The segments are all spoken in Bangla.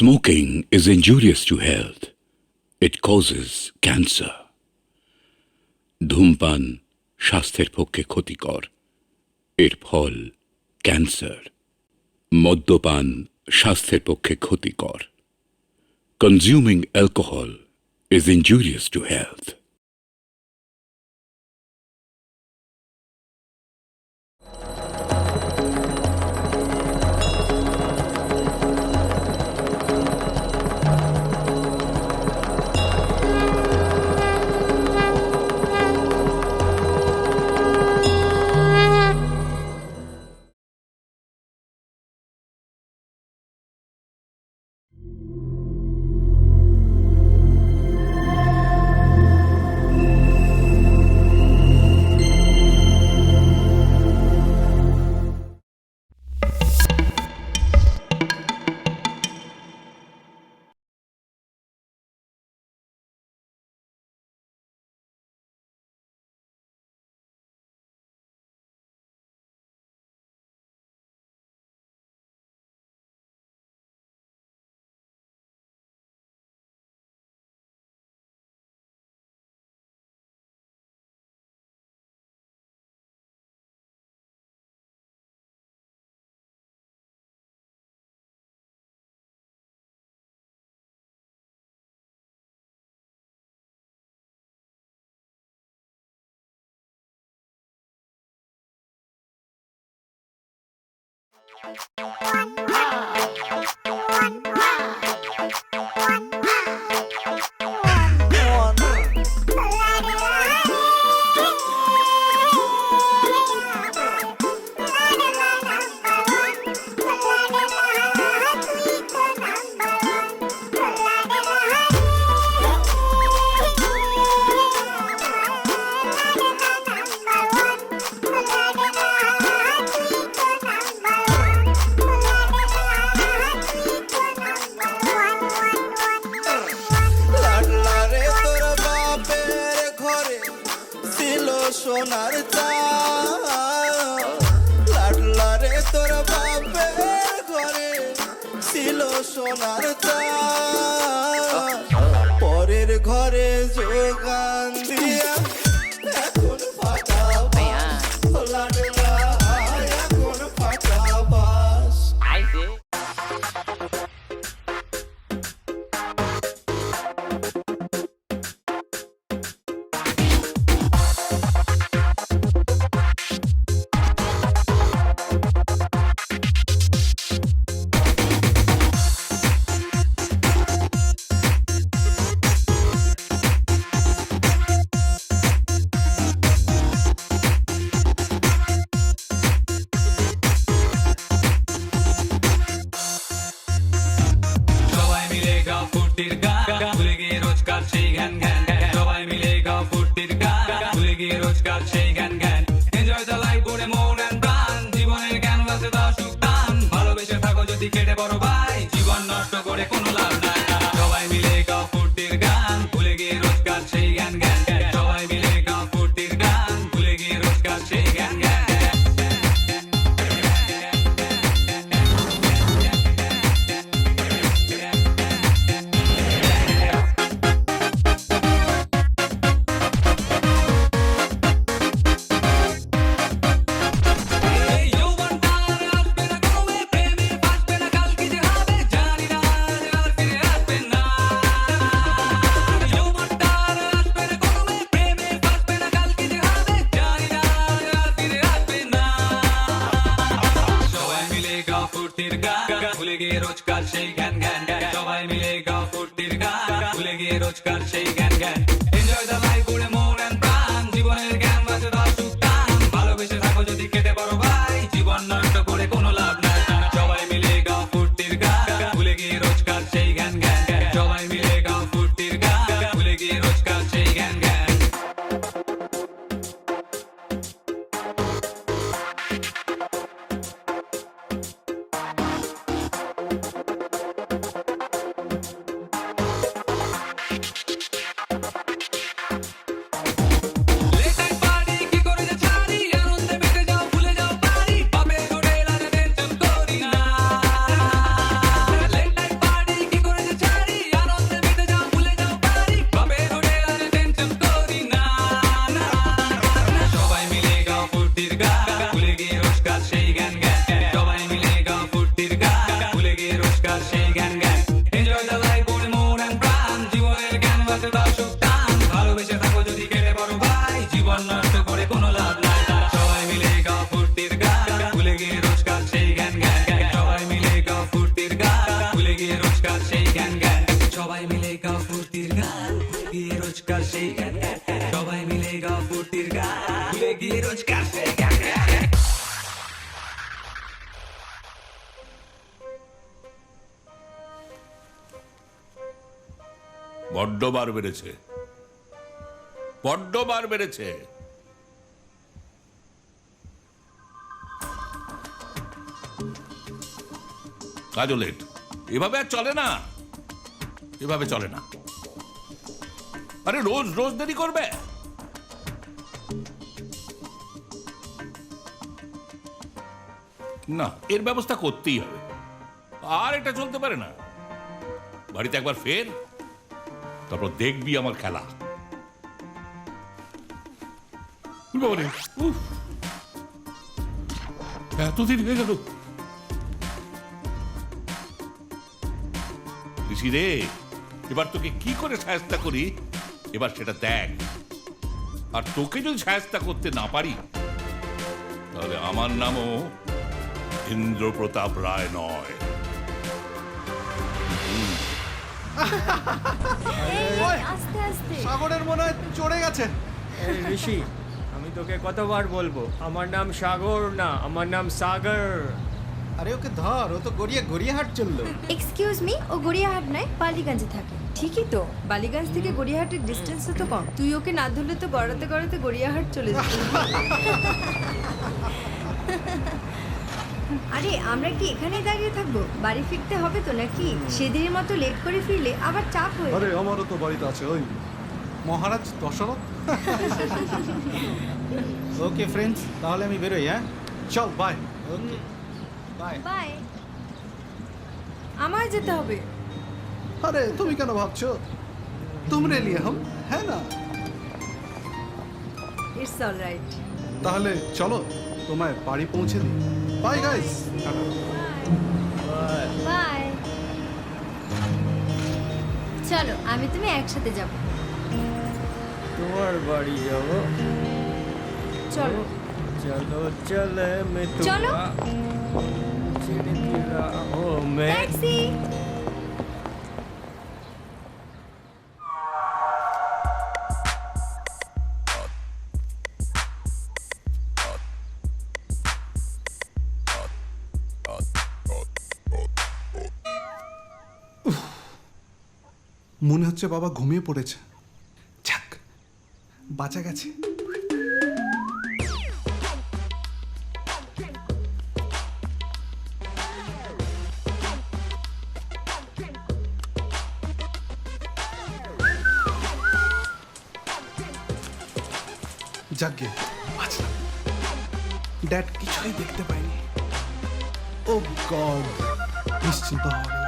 Smoking is injurious to health. It causes cancer. ধূমপান স্বাস্থ্যের পক্ষে ক্ষতিকর। এর ফল ক্যান্সার। মদ্যপান স্বাস্থ্যের পক্ষে ক্ষতিকর। Consuming alcohol is injurious to health. সোনার লাডলা রে তোর বাপের ঘরে ছিল সোনার পরের ঘরে যোগান দিয়া এখন ফাটা লাডলা এখন ফাটা বাস কেটে বড় ভাই জীবন নষ্ট করে কোনো লাভ নাই সবাই মিলে গাও ফুর্তির গান ভুলে গিয়ে রোজকার সেই গান গান সবাই মিলে গাও ফুর্তির গান ভুলে গিয়ে রোজকার সেই গান গান ভুলে গিয়ে রোজকার সেই গান গান সবাই মিলে গাও ফুর্তির গান ভুলে গিয়ে রোজকার সেই গান গান এনজয় দ্য লাইফ করে মন এন্ড প্রাণ জীবনের জ্ঞান বাঁচে দাও সুখ টান ভালোবেসে থাকো যদি কেটে বড় ভাই জীবন নষ্ট করে কোনো লাভ নাই সবাই মিলে গাও ফুর্তির গান ভুলে গিয়ে রোজকার সেই গান গান সবাই মিলে গাও ফুর্তির গান ভুলে গিয়ে রোজকার সেই গান গান সেই গান গান সবাই মিলে গাও ফুর্তির গান ভুলে গিয়ে রোজকার সেই গান গান বড্ড বার বেড়েছে, বড্ড বার বেড়েছে। কাজও লেট, এভাবে আর চলে না, এভাবে চলে না। আরে রোজ রোজ দেরি করবে? না, এর ব্যবস্থা করতেই হবে, আর এটা চলতে পারে না। বাড়িতে একবার ফের, তারপর দেখবি আমার খেলা। বাবারে, উফ, এতদিন হয়ে গেল। ঋষি রে, এবার তোকে কি করে সাহায্য করি, এবার সেটা দেখ। আর তোকে যদি সাহায্য করতে না পারি, তাহলে আমার নামও ইন্দ্রপ্রতাপ রায় নয়। আস্তে আস্তে সাগরের মনে হয় চড়ে গেছে। এই ঋষি, আমি তোকে কতবার বলবো আমার নাম সাগর না, আমার নাম সাগর। আরে ওকে ধর, ও তো গড়িয়ে গড়িয়ে হাট চললো। এক্সকিউজ মি, ও গড়িয়াহাট নয়, বালিগঞ্জে থাকে। ঠিকই তো, বালিগঞ্জ থেকে গড়িয়াহাটের ডিস্টেন্স তো কম। তুই ওকে না ধরলে তো গড়াতে গড়াতে গড়িয়াহাট চলে যাবে। আরে আমরা কি এখানেই দাঁড়িয়ে থাকবো? বাড়ি ফিরতে হবে তো নাকি? সেদিনের মতো লেট করে ফিরলে আবার চাপ হয়ে আরে যাবে। আমারও তো বাড়িতে আছে ওই মহারাজ দশরথ। ওকে ফ্রেন্ডস, তাহলে আমি বেরোই। হ্যাঁ, চল বাই। Okay by. বাই। আমার যেতে হবে। আরে তুমি কেন ভাবছো? তোমরে লিয়ে হাম, হ্যাঁ না? It's alright. তাহলে চলো তোমায় বাড়ি পৌঁছে দিই। Bye guys. বাই। চলো, আমি তুমি একসাথে যাব। তোমার বাড়ি যাবো? চলো চলো চলে মে চলো। ট্যাক্সি। মনে হচ্ছে বাবা ঘুমিয়ে পড়েছে। যাক, বাঁচা গেছে। যাকে বাঁচলাম। ড্যাড কিছুই দেখতে পাইনি। ও গড, নিশ্চিন্ত হওয়া গেল।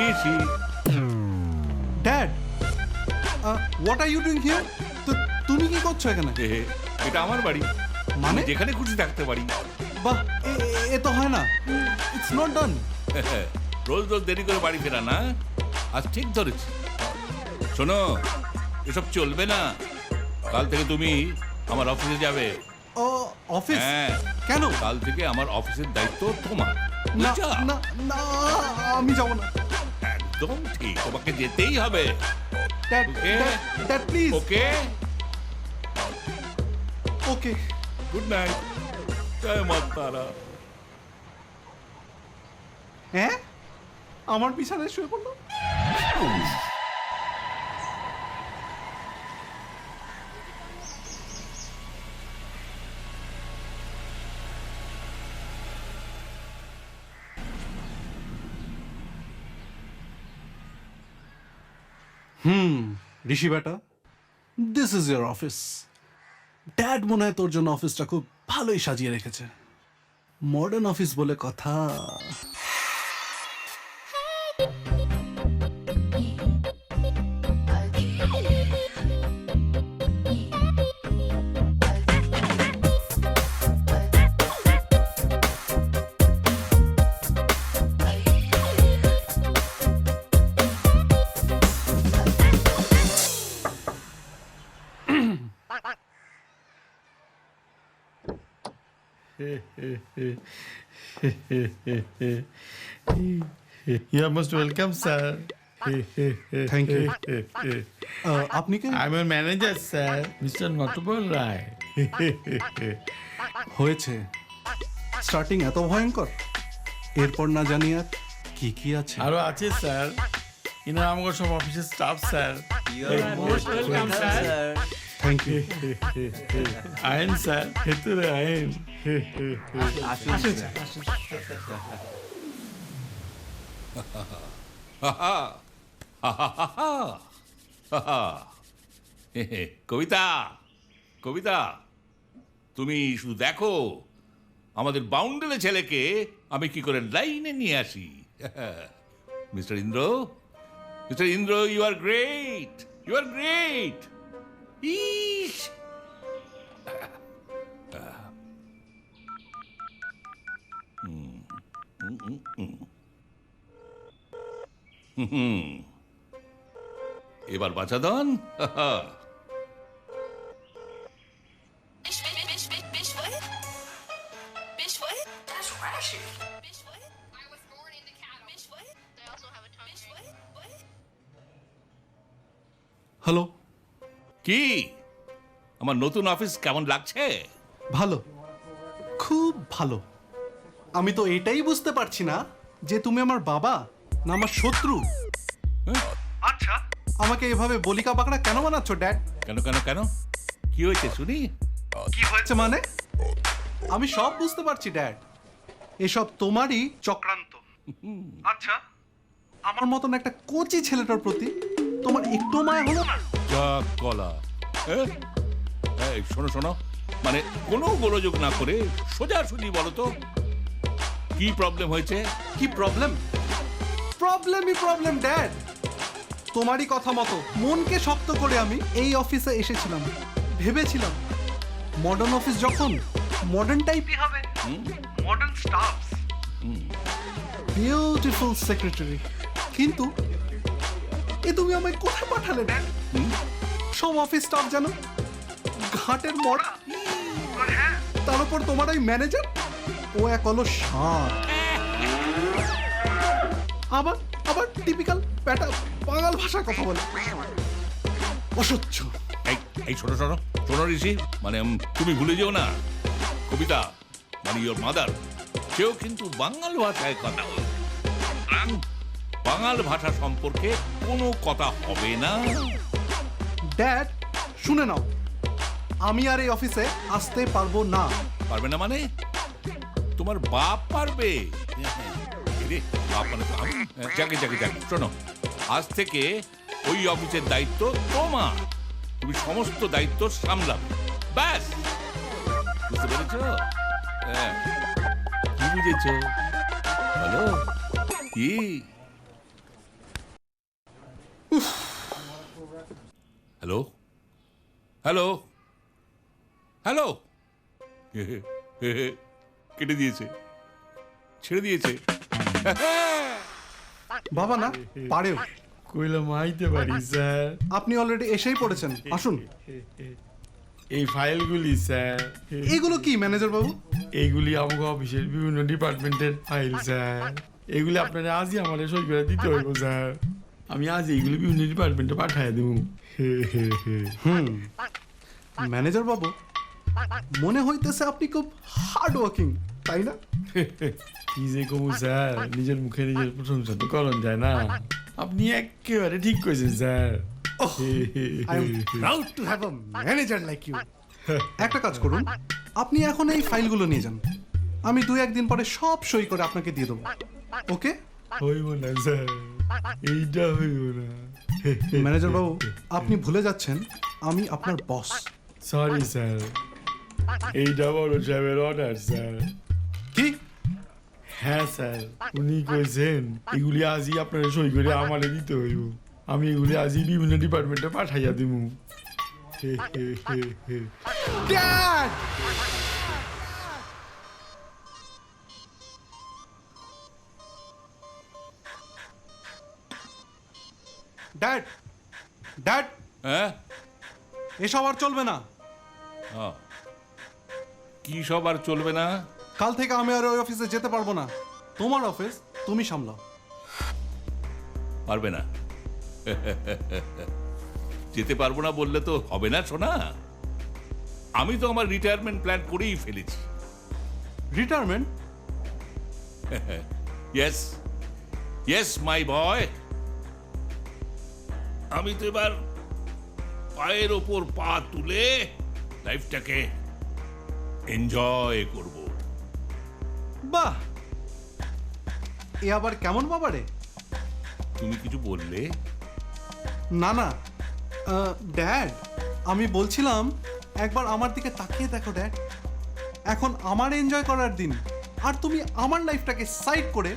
Rishi, dad, what are you doing here? তো তুমি কি করছো এখানে? এটা আমার বাড়ি, মানে? আমি যেখানে খুশি থাকতে পারি। বাহ, এ তো হয় না। It's not done. রোজ রোজ দেরি করে বাড়ি ফেরা না, আজ ঠিক ধরেছি। শোনো, এসব চলবে না। কাল থেকে তুমি আমার অফিসে যাবে। ও অফিস? হ্যাঁ, কেন? কাল থেকে আমার অফিসের দায়িত্ব তোমার। না বুঝছো? না না, আমি যাব না। একদম ঠিক, তোমাকে যেতেই হবে। Dad, Okay. Dad please. Okay, okay. Good night, জয় মা তারা। হ্যাঁ, আমার বিছানায় শুয়ে পড়লো। ঋষি বেটা, this is your office. Dad মনে হয় তোর জন্য অফিসটা খুব ভালোই সাজিয়ে রেখেছে। মডার্ন অফিস বলে কথা। You are most welcome, sir. Thank you আপনি কে? I'm a manager, sir. Mr. Notable Rai. হয়েছে স্টার্টিং এত ভয়ঙ্কর, এরপর না জানি আর কি কি আছে। আরো আছে স্যার, ইনারা আমার সব অফিসের স্টাফ স্যার। Thank you. আইন স্যার, ভেতরে আইন। কবিতা, কবিতা, তুমি শুধু দেখো আমাদের বাউন্ডেলে ছেলেকে আমি কি করে লাইনে নিয়ে আসি। Mister Indra, mister Indra, you are great, you are great. ইস, এবার বাঁচা দন। Bitch, what? Bitch, what? That's rashy. Bitch, what? I was born in the cattle. Bitch, what? They also have a tongue. Bitch, what? What? Hello, কি আমার নতুন অফিস কেমন লাগছে? ভালো, খুব ভালো। আমি তো এটাই বুঝতে পারছি না যে তুমি আমার বাবা না আমার শত্রু। আচ্ছা, আমাকে এভাবে বলিকা বাঁকড়া কেন বানাচ্ছ ড্যাড? কেন কেন কেন, কি হয়েছে শুনি? কি হয়েছে মানে? আমি সব বুঝতে পারছি ড্যাড, এসব তোমারই চক্রান্ত। আচ্ছা, আমার মতন একটা কোচি ছেলেটার প্রতি তোমার একটু মায়া হলো না? যা কলা। এই শোনো শোনো, মানে কোনো গোলযোগ না করে সোজাসুজি বলো তো কি প্রবলেম হয়েছে? কি প্রবলেম? প্রবলেমই problem dad. তোমারই কথা মতো মনকে শক্ত করে আমি এই অফিসে এসেছিলাম, ভেবেছিলাম মডার্ন অফিস যখন মডার্ন টাইপই হবে, মডার্ন স্টাফস, বিউটিফুল সেক্রেটারি। কিন্তু এ তুমি আমায় কোথায় পাঠালে ড্যাড? সব অফিস স্টাফ জানো ঘাটের মরা, তার উপর তোমার ওই ম্যানেজার, ও এক হলো ষাঁড়। আবার আবার টিপিক্যাল প্যাটা বাঙাল ভাষায় কথা বলে, অসহ্য। এই এই শোনো শোনো শোনো ঋষি, মানে তুমি ভুলে যেও না কবিতা, মানে ইয়োর মাদার, সেও কিন্তু বাঙাল ভাষায় কথা বলে। বাঙাল ভাষা সম্পর্কে কোনো কথা হবে না। ড্যাড শুনে নাও, আমি আর এই অফিসে আসতে পারবো না। পারবে না মানে? তোমার বাপ পারবে। এরে, বাপ মানে তো আমি। যাকে যাকে যাকে শোনো, আজ থেকে ওই অফিসের দায়িত্ব তোমার, তুমি সমস্ত দায়িত্ব সামলাবে, ব্যাস। বুঝতে পেরেছ? হ্যাঁ, কি বুঝেছ বলো? কি? হ্যালো হ্যালো হ্যালো, কেটে দিয়েছে, ছেড়ে দিয়েছে। বাবা না পারেও, কইলাম আইতে পারি স্যার। আপনি অলরেডি এসেই পড়েছেন, আসুন। এই ফাইলগুলি স্যার, এগুলো কি ম্যানেজার বাবু? এইগুলি আমাকে অফিসের বিভিন্ন ডিপার্টমেন্টের ফাইল স্যার। এগুলি আপনারা আজই আমাদের সই করে দিতে হইব স্যার। আমি আজ এইগুলি বিভিন্ন ডিপার্টমেন্টে পাঠাই দেবো। ম্যানেজার বাবু, মনে হইতেছে আপনি খুব হার্ড ওয়ার্কিং, তাই না? কি যে কমু স্যার, নিজের মুখে নিজের প্রশংসা তো করণ যায় না। আপনি একেবারে ঠিক কইছেন sir. I am proud to have a manager like you. একটা কাজ করুন, আপনি এখন এই ফাইলগুলো নিয়ে যান, আমি 2-1 দিন পরে সব সই করে আপনাকে দিয়ে দেবো। ওকে? হইব না স্যার, এইটা হইব না। ম্যানেজার বাবু, আপনি ভুলে যাচ্ছেন আমি আপনার বস। সরি স্যার, এইটা বড় সাহেবের অর্ডার স্যার। কি? হ্যাঁ স্যার, উনি কইছেন এগুলি আজই আপনারা সই করে আমারে দিতে হইব। আমি এগুলি আজই বিভিন্ন ডিপার্টমেন্টে পাঠাইয়া দিব। ড্যাড! ড্যাড, ড্যাড, হ্যাঁ, এসব আর চলবে না। কি সব আর চলবে না? কাল থেকে আমি আর ওই অফিসে যেতে পারবো না। তোমার অফিস তুমি সামলাও। পারবে না? যেতে পারবো না বললে তো হবে না সোনা। আমি তো আমার রিটায়ারমেন্ট প্ল্যান করেই ফেলেছি। রিটায়ারমেন্ট? ইয়েস ইয়েস মাই বয়। আমি তো এবার পায়ের ওপর পা তুলে লাইফটাকে এনজয় করব। বাহ, এ আবার কেমন বাবারে? তুমি কিছু বললে? না না ড্যাড, আমি বলছিলাম একবার আমার দিকে তাকিয়ে দেখো ড্যাড। এখন আমার এনজয় করার দিন, আর তুমি আমার লাইফটাকে সাইড করে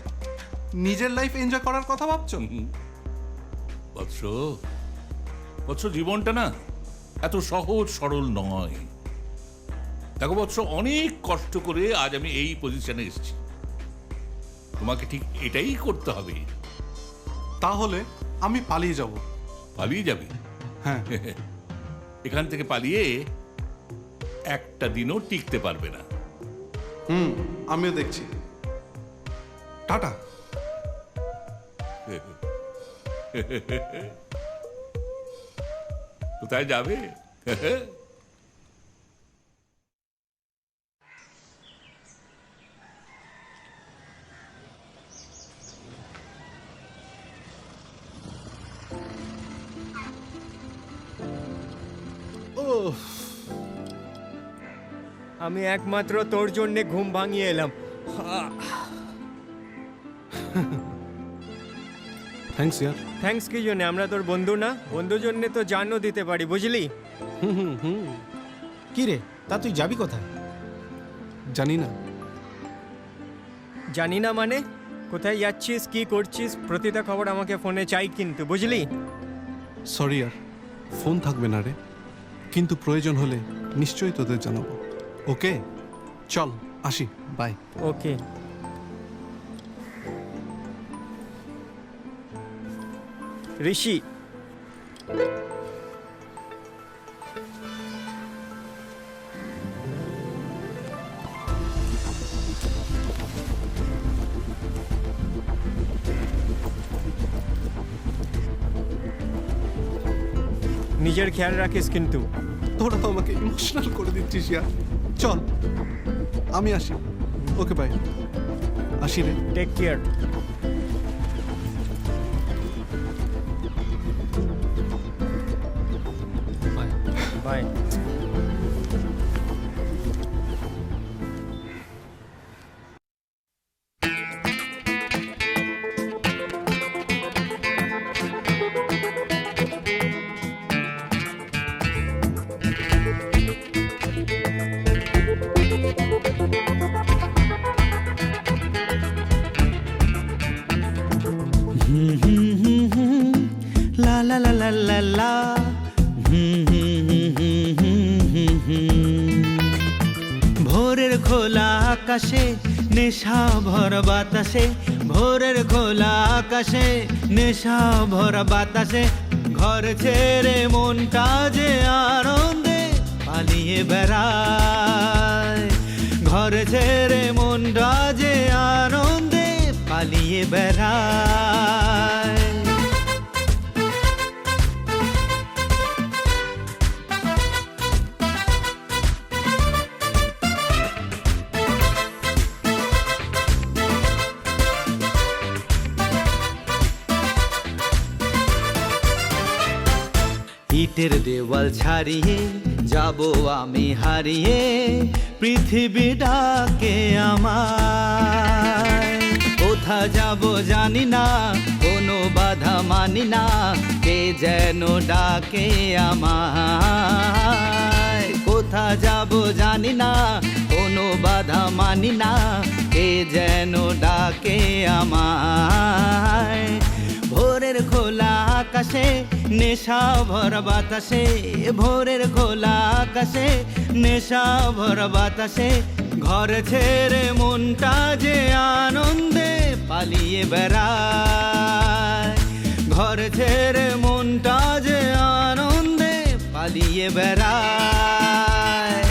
নিজের লাইফ এনজয় করার কথা ভাবছো? বৎস বৎস, জীবনটা না এত সহজ সরল নয়। দেখো বৎস, অনেক কষ্ট করে আজ আমি এই পজিশনে এসেছি। তোমাকে ঠিক এটাই করতে হবে। তাহলে আমি পালিয়ে যাব। পালিয়ে যাবে? হ্যাঁ। এখান থেকে পালিয়ে একটা দিনও টিকতে পারবে না। আমিও দেখছি। টাটা। কোথায় যাবে? আমি একমাত্র তোর জন্যে ঘুম ভাঙিয়ে এলাম। থ্যাঙ্কস ইয়ার। থ্যাঙ্কস কি জন্যে? আমরা তোর বন্ধু না? বন্ধুর জন্যে তো জানও দিতে পারি, বুঝলি? কি রে, তা তুই যাবি কোথায়? জানি না। জানি না মানে? কোথায় যাচ্ছিস, কি করছিস, প্রতিটা খবর আমাকে ফোনে চাই কিন্তু, বুঝলি? সরি ইয়ার, ফোন থাকবে না রে, কিন্তু প্রয়োজন হলে নিশ্চয়ই তোদের জানাবো। ওকে চল আসি, বাই। ওকে। ঋষি, নিজের খেয়াল রাখিস কিন্তু। তোরা তো আমাকে ইমোশনাল করে দিচ্ছিস ইয়ার। চল আমি আসি। ওকে বাই, আসি রে। Take care. বাই। লা লা লা লা লা লা। ভোরের খোলা আকাশে নেশা ভরা বাতাসে, ভোরের খোলা আকাশে নেশা ভরা বাতাসে, ঘর ছেড়ে মনটা যে আনন্দে পালিয়ে বেড়ায়, ঘর ছেড়ে মনটা যে আনন্দে পালিয়ে বেড়ায়। ইটের দেওয়াল ছাড়িয়ে যাব আমি হারিয়ে, পৃথিবী ডাকে আমায়। কোথা যাব জানি না, কোনো বাধা মানি না, কে যেন ডাকে আমায়। কোথা যাব জানি না, কোনো বাধা মানি না, কে যেন ডাকে আমায়। ভোরের খোলা আকাশে নেশা ভরা বাতাসে, ভোরের খোলা আকাশে নেশা ভরা বাতাসে, ঘর ছেড়ে মনটা যে আনন্দে পালিয়ে বেড়ায়, ঘর ছেড়ে মনটা যে আনন্দে পালিয়ে বেড়ায়।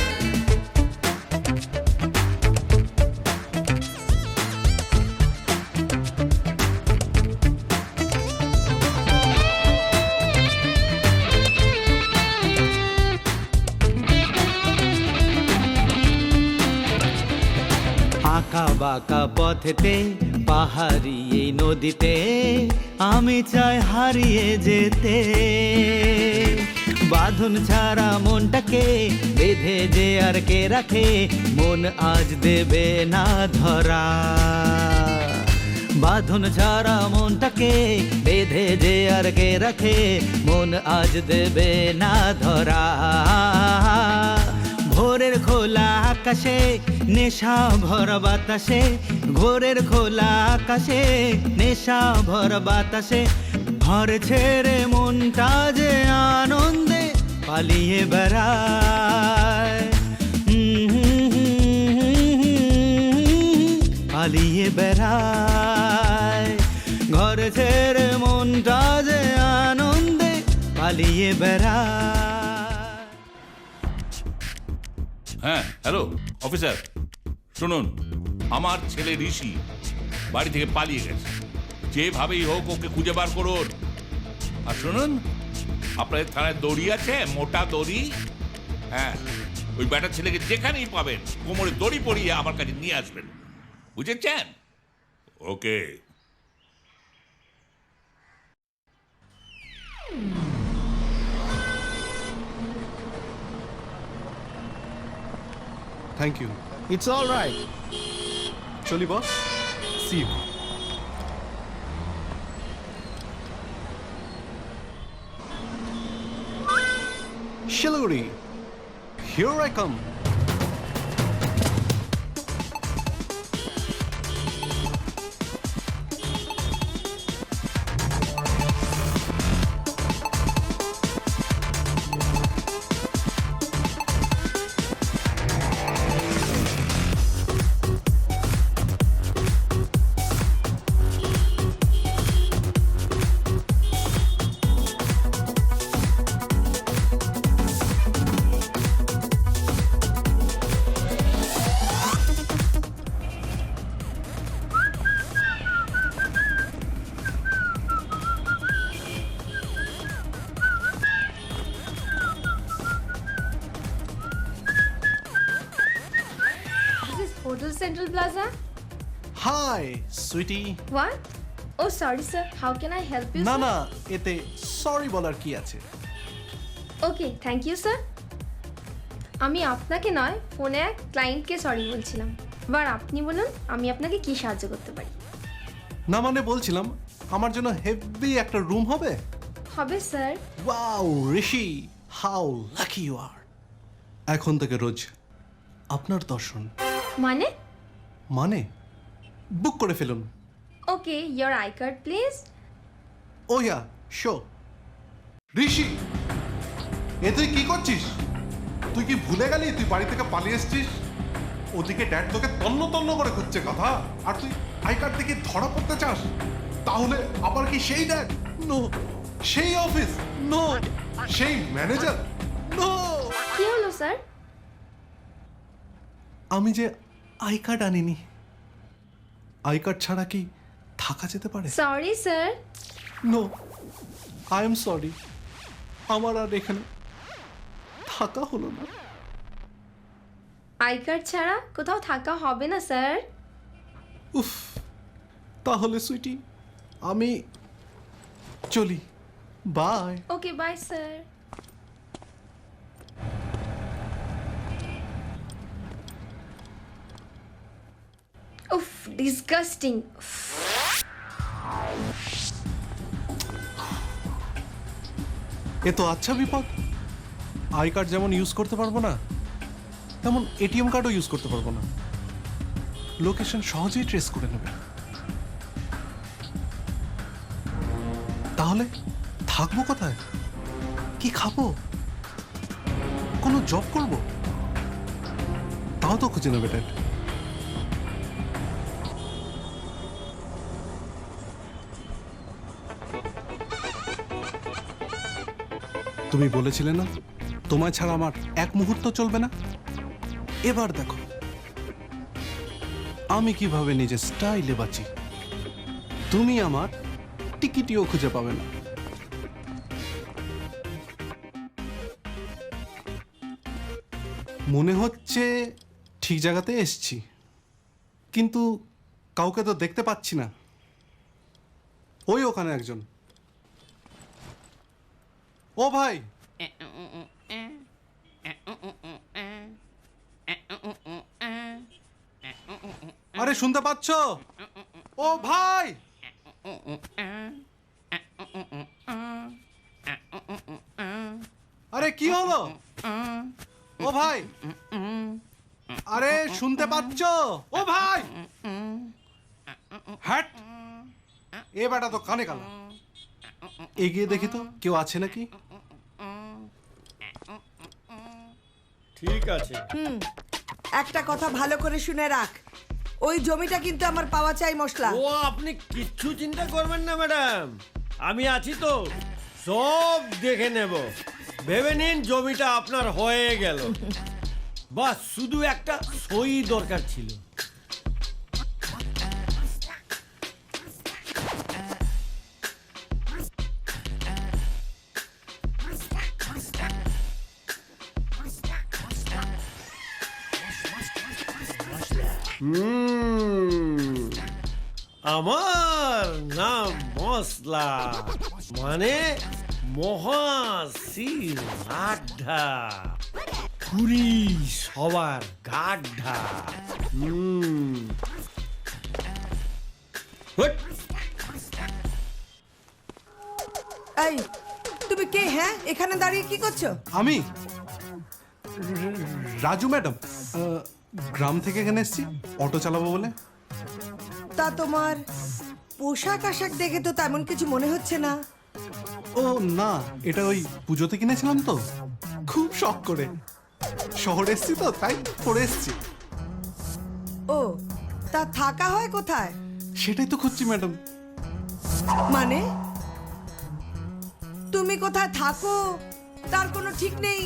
বাঁকা পথেতে পাহাড়ি এই নদীতে আমি চাই হারিয়ে যেতে বাঁধন ছাড়া মনটাকে বেঁধে যে আর কে রাখে মন আজ দেবে না ধরা বাঁধন ছাড়া মনটাকে বেঁধে যে আর কে রাখে মন আজ দেবে না ধরা ভোরের খোলা আকাশে নেশা ভরা বাতাসে ভোরের খোলা আকাশে নেশা ভরা বাতাসে ঘর ছেড়ে মনটা যে আনন্দে পালিয়ে বেড়ায় পালিয়ে বেড়ায় ঘর ছেড়ে মনটা যে আনন্দে পালিয়ে বেড়ায়। হ্যাঁ হ্যালো অফিসার, শুনুন, আমার ছেলে ঋষি বাড়ি থেকে পালিয়ে গেছে। যেভাবেই হোক ওকে খুঁজে বার করুন। আর শুনুন, আপনাদের থানায় দড়ি আছে, মোটা দড়ি। হ্যাঁ, ওই ব্যাটার ছেলেকে যেখানেই পাবেন কোমরে দড়ি পরিয়ে আমার কাছে নিয়ে আসবেন, বুঝেছেন? Okay. Thank you. It's all right. চলি boss, see you. Siliguri, here I come. This is Hotel Central Plaza? Hi sweetie. What? Oh, sorry, sir. How can I help you, না sir? না, এতে সরি বলার কি আছে? ওকে, থ্যাংক ইউ স্যার। আমি আপনাকে নয়, ফোনে এক ক্লায়েন্টকে সরি বলছিলাম। এবার আপনি বলুন আমি আপনাকে কি সাহায্য করতে পারি। না মানে বলছিলাম, আমার জন্য হেভি একটা রুম হবে। হবে sir. Wow Rishi, how lucky you are. এখন থেকে রোজ আপনার দর্শন। মানে? মানে বুক করে ফেলুন। Okay, your I card please. Oh yeah show. Rishi, এ তুই কি করছিস? তুই কি ভুলে গেলি তুই বাড়ি থেকে পালিয়ে এসছিস? ওদিকে ড্যাড তোকে তন্ন তন্ন করে খুঁজছে কথা, আর তুই আই কার্ড থেকে ধরা পড়তে চাস? তাহলে আবার কি সেই ড্যাড? নো। সেই অফিস? নো। সেই ম্যানেজার? নো। কি হলো স্যার? আমি যে আই কার্ড আনিনি। আই কার্ড ছাড়া কি থাকা যেতে পারে? Sorry sir. No, I am sorry. আমার আর এখানে থাকা হলো না। আই কার্ড ছাড়া কোথাও থাকা হবে না স্যার। উফ, তাহলে সুইটি আমি চলি। বাই। Okay, bye sir. উফ, ডিসগাস্টিং। এ তো আচ্ছা বিপদ। আই কার্ড যেমন ইউজ করতে পারবো না, তেমন এটিএম কার্ডও ইউজ করতে পারবো না। লোকেশন সহজেই ট্রেস করে নেবে। তাহলে থাকবো কোথায়? কি খাবো? কোনো জব করব? তাও তো খুঁজে নেবে ড্যাড। তুমি বলেছিলে না তোমায় ছাড়া আমার এক মুহূর্ত চলবে না? এবার দেখো আমি কিভাবে নিজের স্টাইলে বাঁচি। তুমি আমার টিকিটিও খুঁজে পাবে না। মনে হচ্ছে ঠিক জায়গাতে এসছি, কিন্তু কাউকে তো দেখতে পাচ্ছি না। ওই ওখানে একজন। ও ভাই, আরে শুনতে পাচ্ছ? ও ভাই, আরে কি হলো? ও ভাই, আরে শুনতে পাচ্ছ? ও ভাই, হ্যাট, এ বেটা তো কানে কালা। এগিয়ে দেখি তো কেউ আছে নাকি। ঠিক আছে। একটা কথা ভালো করে শুনে রাখ, ওই জমিটা কিন্তু আমার পাওয়া চাই মশলা। ও আপনি কিচ্ছু চিন্তা করবেন না ম্যাডাম, আমি আছি তো, সব দেখে নেব। ভেবে নিন জমিটা আপনার হয়ে গেল, বাস শুধু একটা সই দরকার ছিল। আমার নাম মশলা, মানে মহাশির আড্ডা, কুড়ি সবার গাড্ডা। হুট। এই তুমি কে? হ্যাঁ, এখানে দাঁড়িয়ে কি করছো? আমি রাজু ম্যাডাম, গ্রাম থেকে এখানে এসেছি অটো চালাবো বলে। তা তোমার পোশাক আশাক দেখে তো তেমন কিছু মনে হচ্ছে না। ও না, এটা ওই পুজোতে কিনেছিলাম তো, খুব শখ করে। শহরে এসেছি তো তাই পরে এসেছি। ও, তা থাকা হয় কোথায়? সেটাই তো খুঁজছি ম্যাডাম। মানে তুমি কোথায় থাকো তার কোনো ঠিক নেই,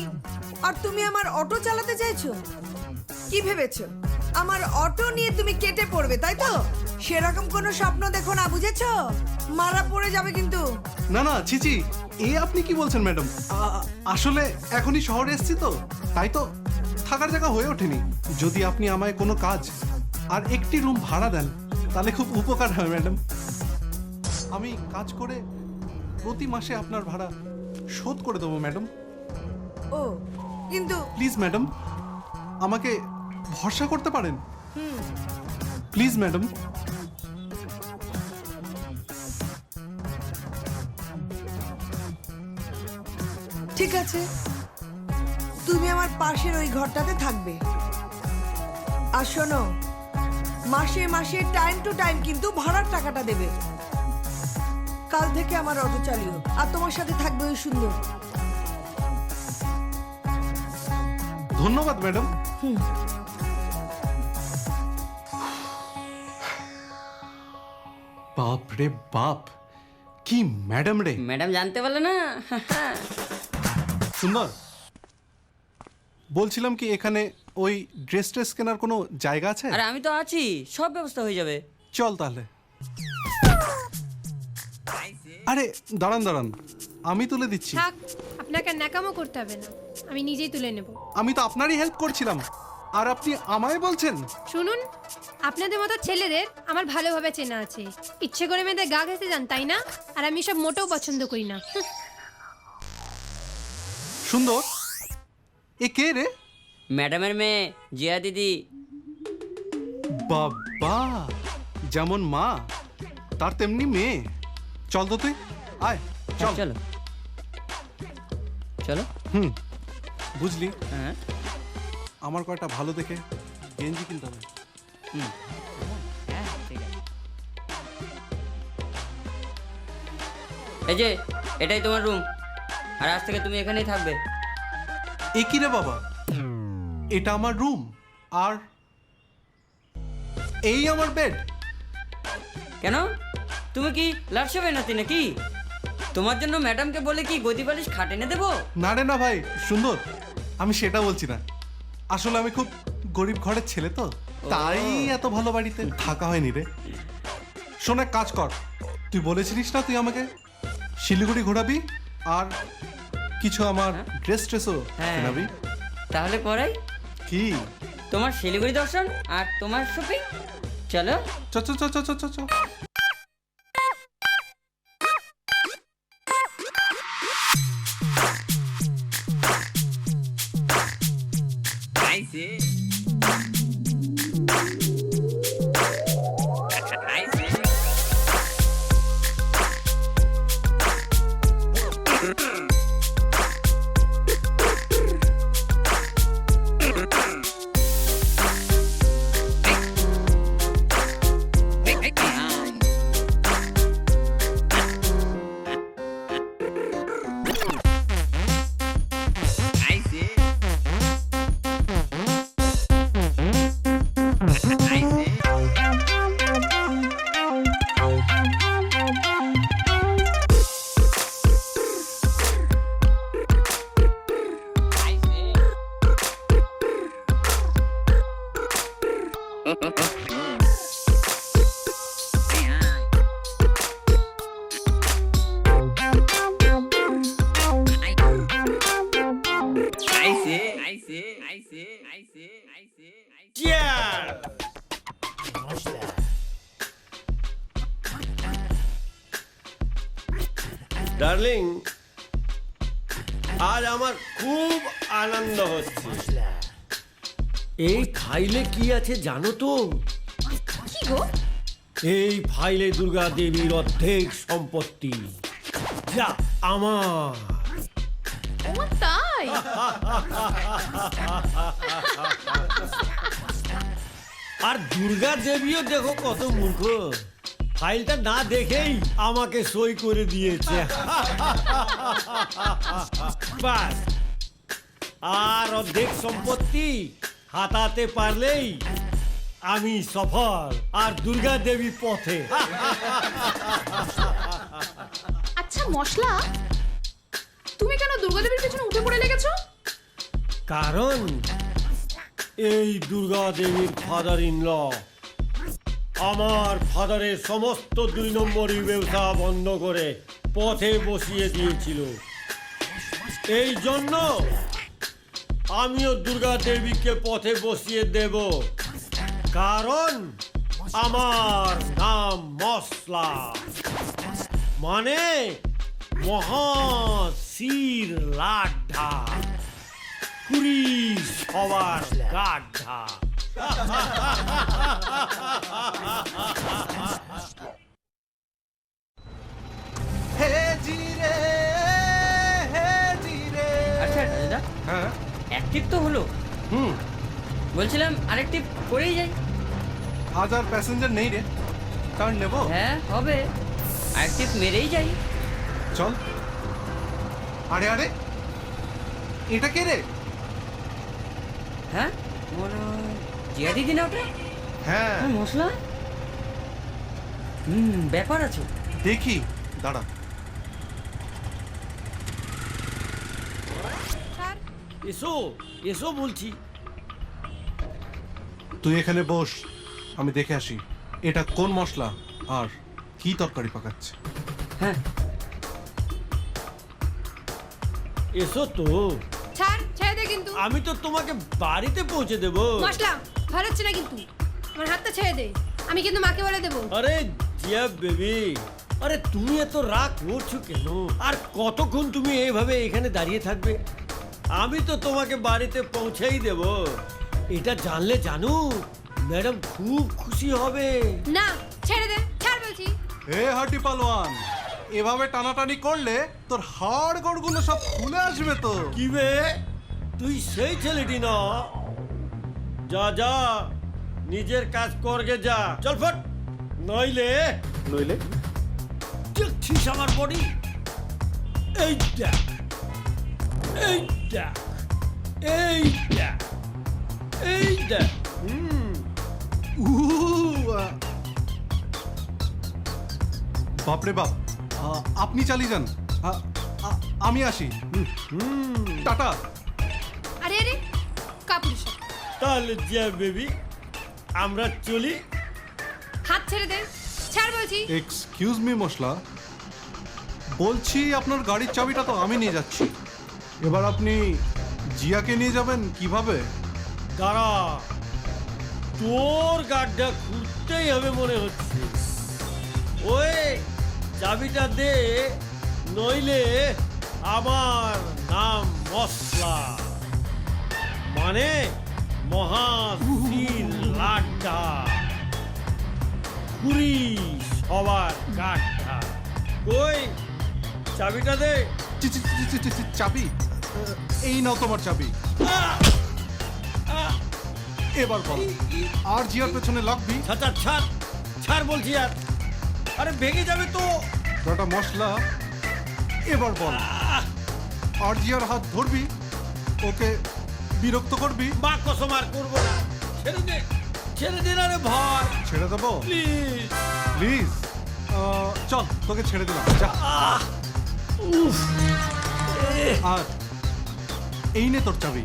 আর তুমি আমার অটো চালাতে চাইছো? কি ভেবেছো আমার অটো নিয়ে তুমি কেটে পড়বে, তাই তো? সেরকম কোনো স্বপ্ন দেখো না, বুঝেছো? মারা পড়ে যাবে কিন্তু। না না, ছিচি, এ আপনি কি বলছেন ম্যাডাম? আসলে এখনই শহরে এসেছি তো, তাই তো থাকার জায়গা হয়ে ওঠেনি। যদি আপনি আমায় কোনো কাজ আর একটি রুম ভাড়া দেন তাহলে খুব উপকার হয় ম্যাডাম। আমি কাজ করে প্রতি মাসে আপনার ভাড়া শোধ করে দেবো ম্যাডাম। ও কিন্তু প্লিজ ম্যাডাম, আমাকে ভরসা করতে পারেন? Please madam. ঠিক আছে, তুমি আমার পাশের ওই ঘরটাতে থাকবে। আর শোনো, মাসে মাসে টাইম টু টাইম কিন্তু ভাড়ার টাকাটা দেবে। কাল থেকে আমার অটো চালিও, আর তোমার সাথে থাকবে ওই সুন্দর। ধন্যবাদ ম্যাডাম। বাপ রে বাপ, কি ম্যাডাম রে। ম্যাডাম জানতে পারলে না? সুন্দর, বলছিলাম কি এখানে ওই ড্রেস ট্রেস কেনার কোনো জায়গা আছে? আরে আমি তো আছি, সব ব্যবস্থা হয়ে যাবে। চল তাহলে। আরে দাঁড়ান দাঁড়ান, আমি তুলে দিচ্ছি। থাক, আপনাকে আর ন্যাকামো করতে হবে না, আমি নিজেই তুলে নেব। আমি তো আপনারই হেল্প করছিলাম, আর আপনি আমায় বলছেন? শুনুন, আপনাদের মতো ছেলেদের আমার ভালোভাবে চেনা আছে। ইচ্ছে করে মেয়েদের গা ঘেঁষতে যান, তাই না? আর আমি সব মোটেও পছন্দ করি না। সুন্দর, এ কে রে? ম্যাডামের মেয়ে জিয়া দিদি। বাবা, যেমন মা তার তেমনি মেয়ে। চল তো তুই, আয় চল। চলো চলো। বুঝলি, হ্যাঁ আমার কয়টা ভালো দেখে গেঞ্জি কিনতে হবে। হ্যাঁ ঠিক আছে। এই যে এটাই তোমার রুম, আর আজ থেকে তুমি এখানেই থাকবে। এ কি রে বাবা, এটা আমার রুম আর এই আমার বেড? কেন, তুমি কি লাটসাবে নাতি নাকি? তোমার জন্য ম্যাডামকে বলে কি গদি বালিশ খাট এনে দেবো? না রে না ভাই, সুন্দর, আমি সেটা বলছি না। আসলে আমি খুব গরিব ঘরের ছেলে তো, তাই এত ভালো বাড়িতে থাকা হয়নি রে। শোন, এক কাজ কর, তুই বলেছিলিস না তুই আমাকে শিলিগুড়ি ঘোরাবি আর কিছু আমার ড্রেস ট্রেসও কেনাবি। তাহলে করাই কি? তোমার শিলিগুড়ি দর্শন আর তোমার শপিং চলো। চ চ চ চ চ চ চ। ডার্লিং, আজ আমার খুব আনন্দ হচ্ছে। এই ফাইলে কি আছে জানো তো? কি গো? এই ফাইলে দুর্গা দেবীর অর্ধেক সম্পত্তি, যা আমার। ও তাই? আর দুর্গা দেবীও দেখো কত মূর্খ, ফাইলটা না দেখেই আমাকে সই করে দিয়েছে। বাস, আর অর্ধেক সম্পত্তি হাতাতে পারলেই আমি সফল, আর দুর্গা দেবী পথে। আচ্ছা মশলা, তুমি কেন দুর্গাদেবীর পেছনে উঠে পড়ে লেগেছো? কারণ এই দুর্গা দেবীর ফাদার ইন ল আমার ফাদারের সমস্ত 2 নম্বরই ব্যবসা বন্ধ করে পথে বসিয়ে দিয়েছিল। এই জন্য আমিও দুর্গা দেবীকে পথে বসিয়ে দেব, কারণ আমার নাম মশলা, মানে মহাশির লাড্ডা, কুড়ি সবার গাড্ডা। হে জিরে, হে জিরে। আচ্ছা দাদা, হ্যাঁ। অ্যাক্টিভ তো হলো, বলছিলাম আরেকটিভ করেই যাই। আজ আর প্যাসেঞ্জার নেই রে, টার্ন নেব? হ্যাঁ হবে, আরেকটিভ মেরেই যাই। চল। আরে আরে, এটা কে রে? হ্যাঁ মনে হয় জিয়া দিদি না ওটা? হ্যাঁ। মশলা, ব্যাপার আছে। দেখি, দাঁড়া। এসো এসো বলছি। তুই এখানে বস, আমি দেখে আসি এটা কোন মশলা আর কি তরকারি পাকাচ্ছে। হ্যাঁ এসো তো, ছাড়, ছেড়ে দে কিন্তু। আমি তো তোমাকে বাড়িতে পৌঁছে দেব। মশলা, ভালো হচ্ছে না কিন্তু। আমার হাতটা ছেড়ে দে, আমি কিন্তু মাকে বলে দেবো। আরে জিয়া বেবি, আরে তুমি এত রাগ করছো কেন? আর কতক্ষণ তুমি এইভাবে এখানে দাঁড়িয়ে থাকবে? আমি তো তোমাকে বাড়িতে পৌঁছেই দেব। এটা জানলে জানু ম্যাডাম খুব খুশি হবে। না, ছেড়ে দে, ছাড় বলছি। এ হাটি পালোয়ান, এভাবে টানাটানি করলে তোর হাড় গোড়গুলো সব খুলে আসবে তো। কি বে, তুই সেই ছেলেটি না? যা যা, নিজের কাজ করগে যা, চল ফট। নইলে নইলে দেখছিস আমার বডি, এই দেখ, এই দেখ, এই দেখ, এই দেখ। বাপরে বাপ, আপনি চালিয়ে যান, আমি আসি। টাটা। আরে আরে, কাপুরুষ। তাহলে জিয়া বেবি, আমরা চলি। হাত ছেড়ে দে, ছাড় বলছি। এক্সকিউজ মি মশলা, বলছি আপনার গাড়ির চাবিটা তো আমি নিয়ে যাচ্ছি, এবার আপনি জিয়াকে নিয়ে যাবেন কিভাবে? দাঁড়া, তোর গাড্ডা খুঁড়তে খুলতেই হবে মনে হচ্ছে। ওই চাবিটা দে, নইলে আমার নাম মশলা, মানে মহাশির লাড্ডা, পুরি সবার কাঠা। কই চাবিটা দে। চাবি? এই নাও তোমার চাবি। এবার বল, আর জিয়ার পেছনে লাগবি? ছাড় ছাড় ছাড় বলছি। আর আরে ভেঙে যাবে তো। দাদা মশলা, এবার বল, আর জিয়ার হাত ধরবি, ওকে বিরক্ত করবি? মা কসম আর করবো না। ছেড়ে দে, ছেড়ে দে না রে ভাই। ছেড়ে দেবো? Please please? চল, তোকে ছেড়ে দিলাম, যা। আর এই নে তোর চাবি।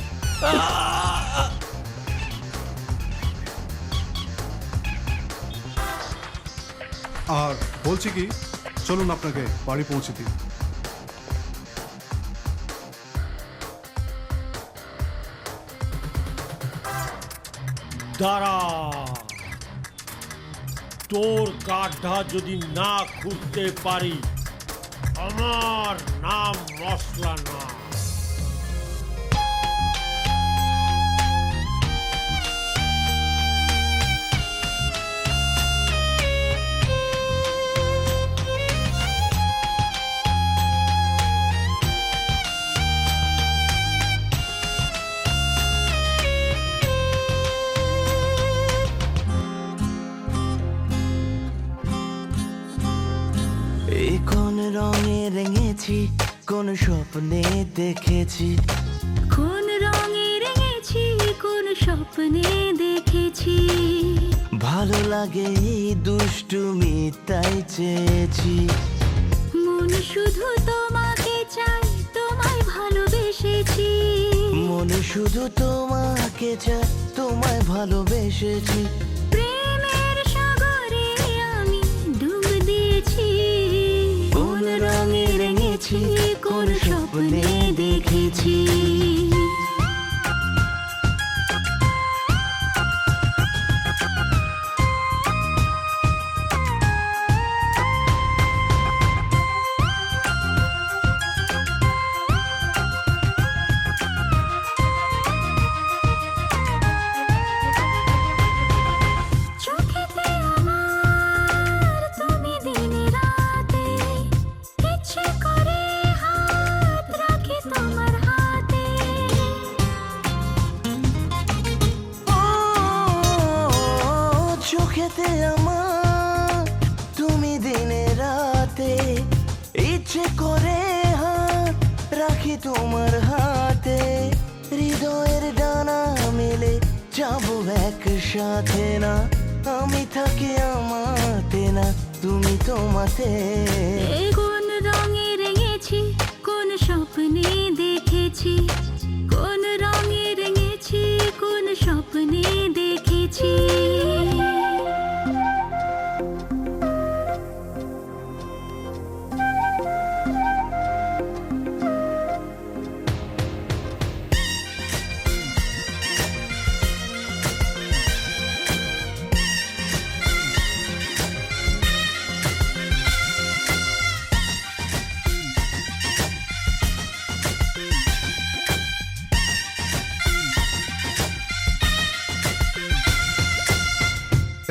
আর বলছি কি, চলুন আপনাকে বাড়ি পৌঁছে দিই। দাঁড়া, তোর কাঠা যদি না খুলতে পারি, আমার নাম মশলা না। কোন রঙে রেঙেছি, কোন স্বপ্নে দেখেছি, কোন রঙে রেঙেছি, কোন স্বপ্নে দেখেছি। ভালো লাগে এই দুষ্টুমি তাই চেয়েছি। মন শুধু তোমাকে চাই, তোমায় ভালোবেসেছি। মন শুধু তোমাকে চায়, তোমায় ভালোবেসেছি। প্রেমের সাগরে আমি ডুব দিয়েছি। কোন রঙে রেঙেছি, কোন স্বপ্নে দেখেছি। চোখেতে আমার তুমি দিনে রাতে, ইচ্ছে করে হাত রাখি তোমার হাতে। ও চোখেতে আমার তুমি দিনে রাতে, ইচ্ছে করে হাত রাখি তোমার হাতে। হৃদয়ের ডানা মেলে যাবো একসাথে না, আমি থাকি আমাতে না, তুমি তোমাতে। কোন রঙে রেঙেছি, কোন স্বপ্নে দেখেছি, কোন রঙে রেঙেছি, কোন স্বপ্নে দেখেছি।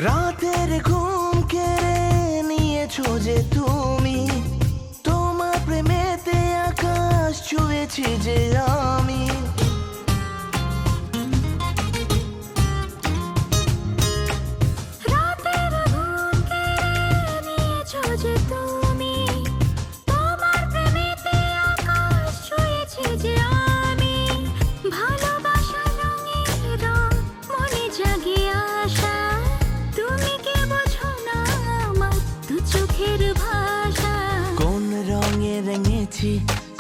রাতের ঘুম কেড়ে নিয়েছো যে তুমি, তোমার প্রেমেতে আকাশ ছুঁয়েছি যে আমি। রাতের ঘুম কেড়ে নিয়েছো যে তুমি, তোমার প্রেমেতে আকাশ ছুঁয়েছি যে আমি। ভালোবাসার রঙের রং মনে জাগে আশা, তুমি কি বোঝো না আমার দু চোখের ভাষা। কোন রঙে রেঙেছি,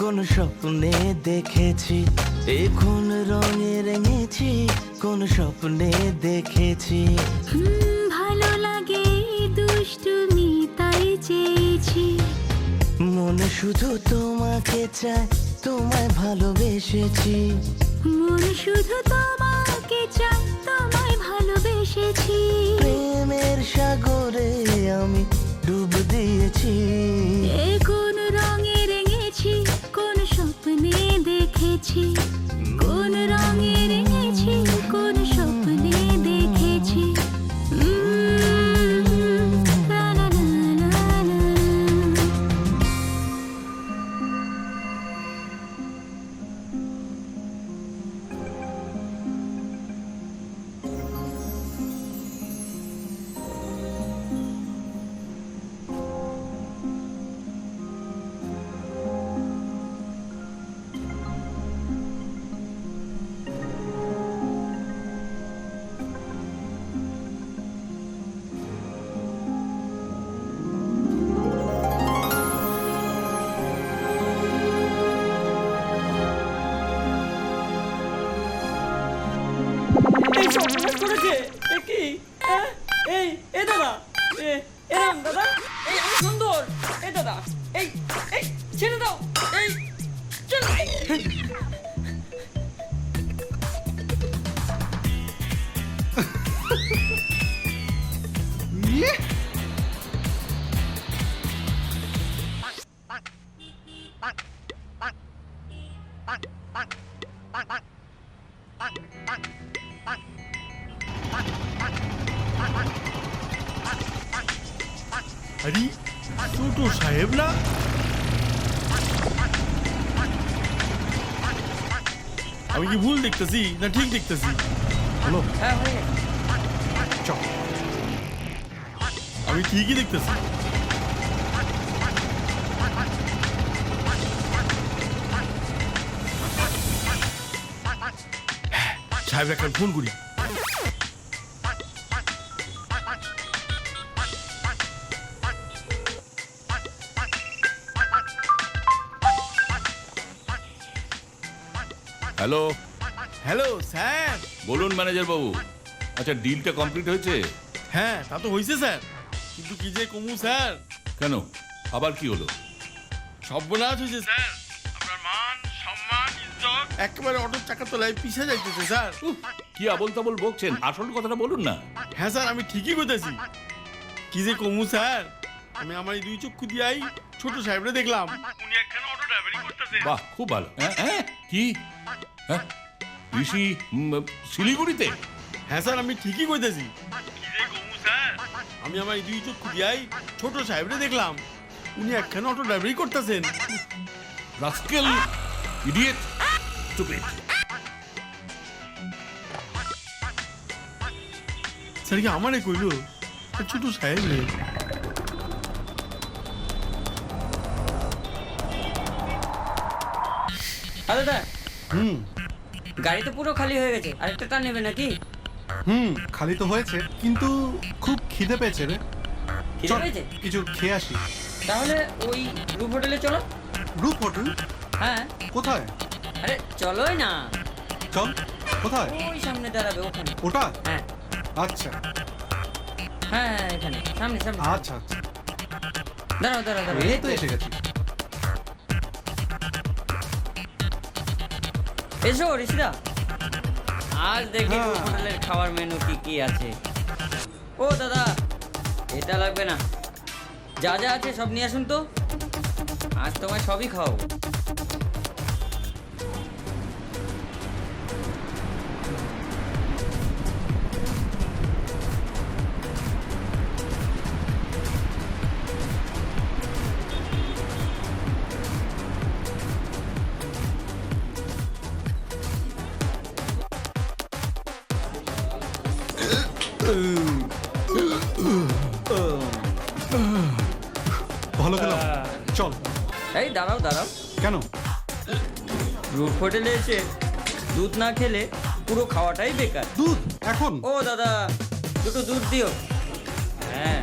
কোন স্বপ্নে দেখেছি, কোন রঙে রেঙেছি, কোন স্বপ্নে দেখেছি। ভালো লাগে দুষ্টুমি তাই চেয়েছি। মন শুধু তোমাকে চায়, তোমায় ভালোবেসেছি। মন শুধু তোমাকে চাই, তোমায় ভালোবেসেছি। প্রেমের সাগরে আমি ডুব দিয়েছি। এ কোন রঙে রেঙেছি, কোন স্বপ্নে দেখেছি, কোন রঙে রেঙেছি, কোন স্বপ্নে দেখেছি। লা লা লা লা লা। এই সর্বনাশ করেছে এ কি? এই এই দাদা, এরাম দাদা, এই আমি সুন্দর, এই দাদা, এই এই ছেড়ে দাও, এই চল। ইয়ে! আরে ছোট সাহেব না? আমি কি ভুল দেখতেছি না ঠিক দেখতেছি? হ্যালো, হ্যাঁ হয়ে গেছে। চল আমি ঠিকই দেখতেছি। সাহেব একটা ফোন করি। Hello, hello sir. বলুন ম্যানেজার বাবু। আচ্ছা, ডিলটা কমপ্লিট হয়েছে? হ্যাঁ তা তো হয়েছে স্যার, কিন্তু কি যে কমু স্যার। কেন, আবার কি হলো? সর্বনাশ হয়েছে স্যার। আপনার মান সম্মান ইজ্জত একেবারে অটোর চাকা তলায় পিছে যাইতেছে স্যার। কি আবল তাবল বকছেন? আসল কথাটা বলুন না। হ্যাঁ স্যার, আমি ঠিকই কইতেছি। কি যে কমু স্যার, আমি আমার এই দুই চক্ষু দিয়াই ছোট সাহেবরে দেখলাম, উনি একখানে অটো ড্রাইভারি করতেছে। বাহ, খুব ভালো। হ্যাঁ, কি? হ্যাঁ, ঋষি শিলিগুড়িতে? হ্যাঁ স্যার, আমি ঠিকই কইতেছি। কি যে কমু স্যার, আমি আমার এই দুই চক্ষু দিয়াই ছোট সাহেবরে দেখলাম, উনি একখানে অটো ড্রাইভারি করতেছেন। Rascal, idiot, stupid. স্যার কি আমারে কইলো? ছোট সাহেব রে। হ্যাঁ দাদা, হুম গাড়ি তো পুরো খালি হয়ে গেছে, আরেকটা টান নেবে নাকি? খালি তো হয়েছে, কিন্তু খুব খিদে পেয়েছে রে। খিদে চল, পেয়েছে? কিছু খেয়ে আসি। তাহলে ওই রূপ হোটেলে চলো। রূপ হোটেল? হ্যাঁ, কোথায়? আরে চলোই না, চল। কোথায়? ওই সামনে দাঁড়াবে ওখানে। ওটা? হ্যাঁ আচ্ছা হ্যাঁ হ্যাঁ, এখানে সামনে সামনে। আচ্ছা আচ্ছা, দাঁড়াও দাঁড়াও দাঁড়াও, এই তো এসে গেছি। এসো ঋষিদা, আজ দেখি হ্যাঁ। রূপ হোটেলের খাবার মেনু কি কি আছে। ও দাদা, এটা লাগবে না, যা যা আছে সব নিয়ে আসুন তো, আজ তোমায় সবই খাওয়াবো। ভালো খেলাম, চল। এই দাঁড়াও দাঁড়াও, কেন? রূপ হোটেলে এসে দুধ না খেলে পুরো খাওয়াটাই বেকার। দুধ এখন? ও দাদা, দুটো দুধ দিও। হ্যাঁ,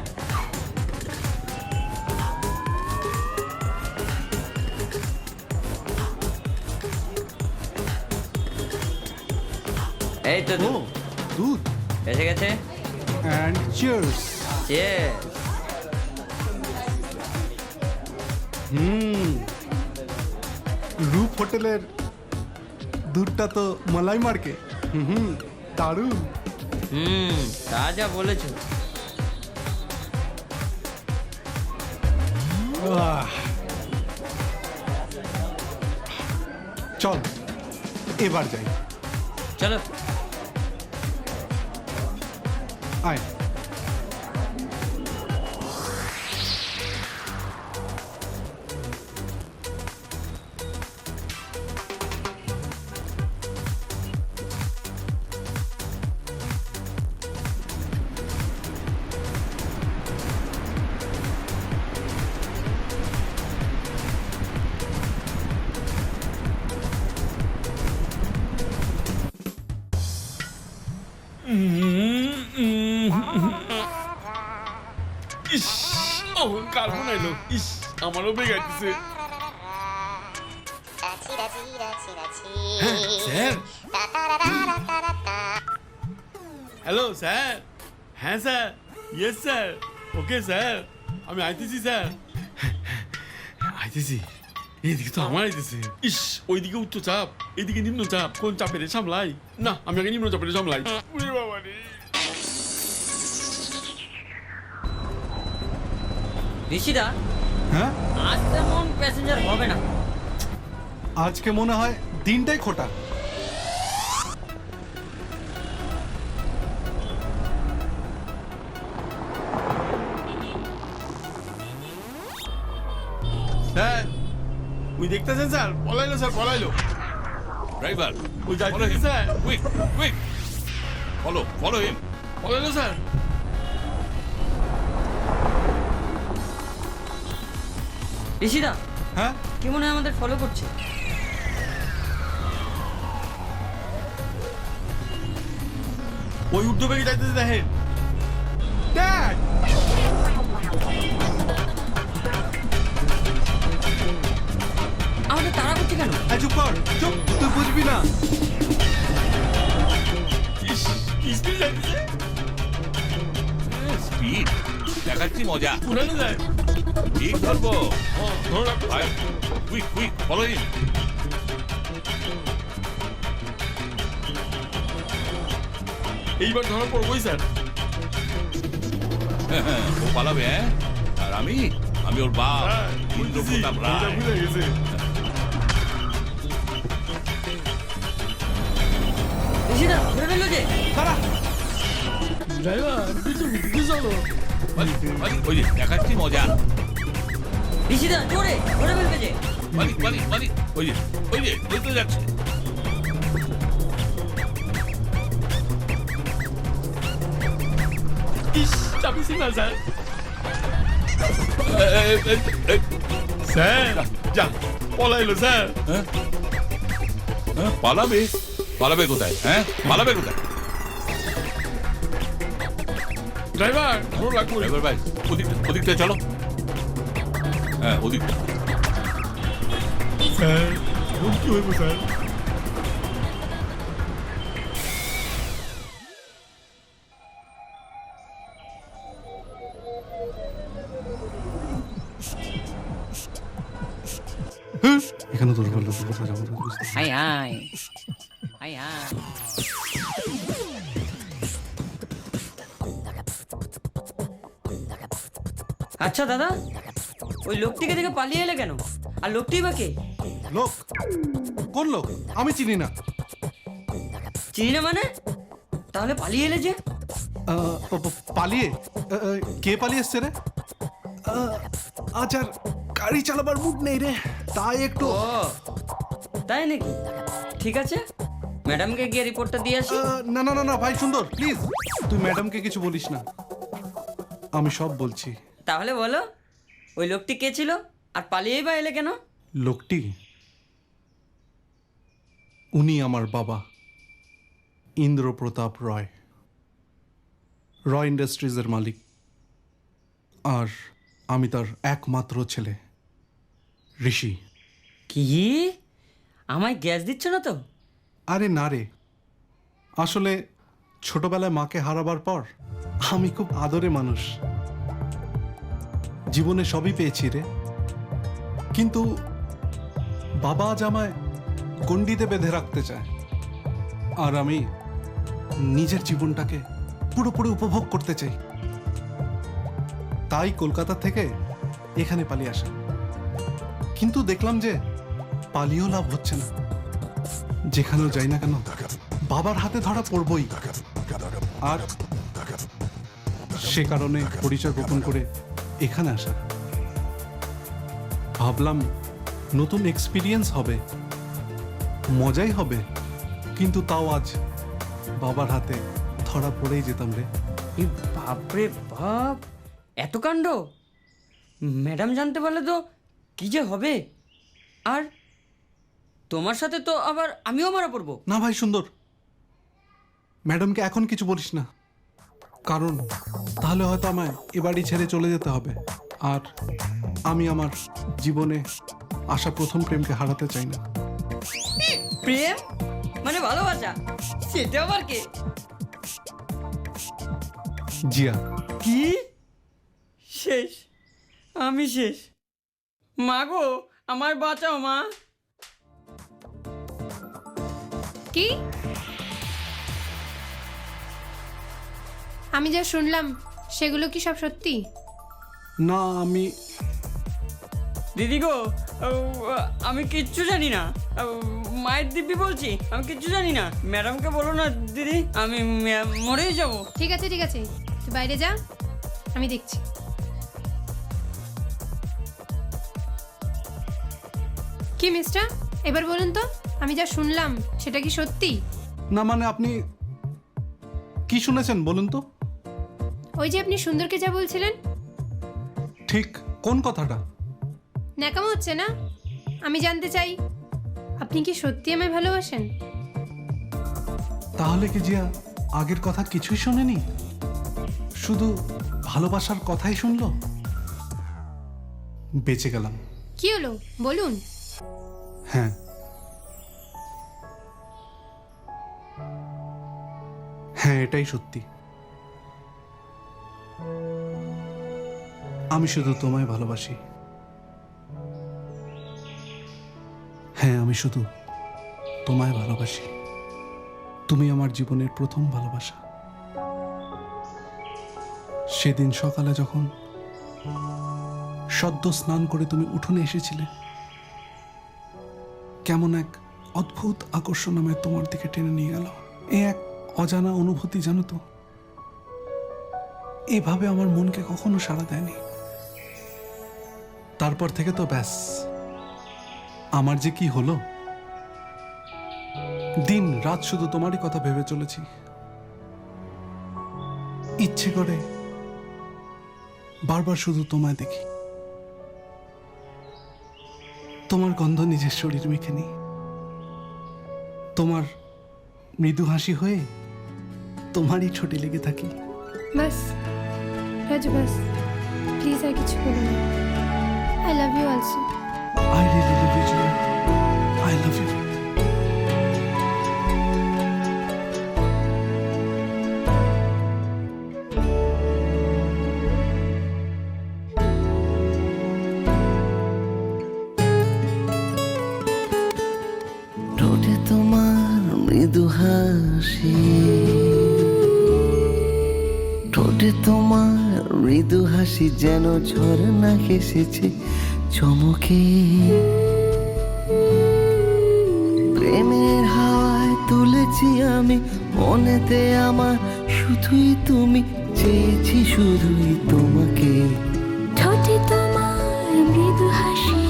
এই তো ও দুধ। এসে গেছে। And cheers. Cheers. রূপ হোটেলের দুধটা তো মালাই মার্কে। দারুণ। তা যা বলেছো। চল এবার যাই। চলো। আয়। ইস অহংকার বানাইলো। ইস আমারও বেগাইতেছে। স্যার। Hello sir. হ্যাঁ sir. Yes sir. Okay sir, আমি আইতেছি স্যার। আইতেছি। এইদিকে তো আমার আইতেছে। ইস ওইদিকে উচ্চ চাপ, এইদিকে নিম্ন চাপ। কোন চাপের সামলাই? না, আমি আগে নিম্ন চাপের সামলাই। ওরে বাবা রে। ঋষিদা, হ্যাঁ, আজ তেমন প্যাসেঞ্জার হবে না। আজকে মনে হয় দিনটাই খোটা। স্যার ওই দেখতেছেন স্যার? পলাইলো স্যার, পলাইলো। ড্রাইভার, ওই যাইতেছে sir. Quick quick, follow him. পলাইলো স্যার। ঋষিদা, হ্যাঁ, কি মনে হয় আমাদের ফলো করছে? ওই উর্দু বেগে যাইতেছে দেখেন। ড্যাড। আমাদের তাড়া করছে কেন? চুপ কর, চুপ, তুই বুঝবি না। স্পিড যাইতেছে। স্পিড দেখাচ্ছি মজা। উড়ানো যায়। ঠিক ধরবো। ধরো রাখো। কুইক কুইক, ফলো হিম। এইবার ধরা পড়বই স্যার। ও পালাবে, হ্যাঁ? আর আমি ওর বাপ ইন্দ্র প্রতাপ রায়। ভুলে গেছে। ঋষিদা, ধরে ফেললো যে। ড্রাইভার তুই তো বুঝতে চলো। ওই যে দেখাচ্ছি মজা। ঋষিদা, জোরে ধরে ফেলবে যে। ওই তো যাচ্ছে। ইস চাপিছি না স্যার। স্যার যা, পলাইলো স্যার। পালাবে কোথায়? হ্যাঁ, পালাবে কোথায়? ড্রাইভার ধরো রাখো। ড্রাইভার ভাই, ওদিকটা চলো। হ্যাঁ, ওদিকটা। স্যার কি হইব স্যার? এখানে তোর হাই হাই হাই হাই। আচ্ছা দাদা, ওই লোকটিকে দেখে পালিয়ে এলে কেন? আর লোকটি বা কে? লোক? কোন লোক? আমি চিনি না। চিনি না মানে? তাহলে পালিয়ে এলে যে? পালিয়ে? কে পালিয়ে এসছে রে? আজ আর গাড়ি চালাবার মুড নেই রে, তাই একটু। ও তাই নাকি? ঠিক আছে, ম্যাডামকে গিয়ে রিপোর্টটা দিয়ে আসি। না না না না ভাই সুন্দর, প্লিজ তুই ম্যাডামকে কিছু বলিস না, আমি সব বলছি। তাহলে বলো, ওই লোকটি কে ছিল আর পালিয়েই বা এলে কেন? লোকটি, উনি আমার বাবা ইন্দ্র প্রতাপ রয়, রয় ইন্ডাস্ট্রিজের মালিক। আর আমি তার একমাত্র ছেলে ঋষি। কি? আমায় গ্যাস দিচ্ছ না তো? আরে না রে, আসলে ছোটবেলায় মাকে হারাবার পর আমি খুব আদরে মানুষ, জীবনে সবই পেয়েছি রে, কিন্তু বাবা আজ আমায় গণ্ডিতে বেঁধে রাখতে চায়, আর আমি নিজের জীবনটাকে পুরোপুরি উপভোগ করতে চাই। তাই কলকাতা থেকে এখানে পালিয়ে আসা। কিন্তু দেখলাম যে পালিয়েও লাভ হচ্ছে না। যেখানেও যাই না কেন বাবার হাতে ধরা পড়বই, আর সে কারণে পরিচয় গোপন করে এখানে আসা। ভাবলাম নতুন এক্সপিরিয়েন্স হবে, মজাই হবে, কিন্তু তাও আজ বাবার হাতে ধরা পড়েই যেতাম রে। এই বাপরে বাপ, এত কাণ্ড! ম্যাডাম জানতে পারলে তো কি যে হবে। আর তোমার সাথে তো আবার আমিও মারা পড়বো। না ভাই সুন্দর, ম্যাডামকে এখন কিছু বলিস না, কারণ তাহলে হয়তো আমায় এ বাড়ি ছেড়ে চলে যেতে হবে। আর আমি আমার জীবনে আসা প্রথম প্রেমকে হারাতে চাই না। প্রেম মানে ভালোবাসা, সেটা আবার কে? জিয়া। কি? শেষ, আমি শেষ। মা গো, আমায় বাঁচাও মা। কি? আমি যা শুনলাম সেগুলো কি সব সত্যি? না, আমি দিদি গো, আমি কিচ্ছু জানি না। মায়ের দিব্যি বলছি, আমি কিচ্ছু জানি না। ম্যাডামকে বলো না দিদি, আমি মরেই যাবো। ঠিক আছে ঠিক আছে, তুই বাইরে যা, আমি দেখছি। কি মিস্টার, এবার বলুন তো আমি যা শুনলাম সেটা কি সত্যি? না মানে আপনি কি শুনেছেন বলুন তো? ওই যে আপনি সুন্দরকে যা বলছিলেন। ঠিক কোন কথাটা? ন্যাকামো হচ্ছে না? আমি জানতে চাই আপনি কি সত্যি আমায় ভালোবাসেন? তাহলে কি জিয়া আগের কথা কিছুই শোনেনি, শুধু ভালোবাসার কথাই শুনলো? বেঁচে গেলাম। কি হলো বলুন। হ্যাঁ, হ্যাঁ এটাই সত্যি। আমি শুধু তোমায় ভালোবাসি। হ্যাঁ, আমি শুধু তোমায় ভালোবাসি। তুমি আমার জীবনের প্রথম ভালোবাসা। সেদিন সকালে যখন সদ্য স্নান করে তুমি উঠোনে এসেছিলে, কেমন এক অদ্ভুত আকর্ষণ আমায় তোমার দিকে টেনে নিয়ে গেল। এ এক অজানা অনুভূতি, জানো তো, এভাবে আমার মনকে কখনো সাড়া দেয়নি। তারপর থেকে তো ব্যাস, আমার যে কি হলো, দিন রাত শুধু তোমারই কথা ভেবে চলেছি। ইচ্ছে করে বারবার শুধু তোমায় দেখি, তোমার গন্ধ নিজের শরীর মেখে নিই, তোমার মৃদু হাসি হয়ে তোমারই ঠোঁটে লেগে থাকি। বাস রাজু, বাস প্লিজ আর কিছু বলো না। I love you also. I really love you, Jia. I love you. ঠোঁটে তোমার মৃদু হাসি, ঠোঁটে তোমার মৃদু হাসি যেন ঝর্ণা এসেছে চমকে। প্রেমের হাওয়ায় তুলেছি আমি মনেতে আমার, শুধুই তুমি, চেয়েছি শুধুই তোমাকে। ঠোঁটে তোমার মৃদু হাসি,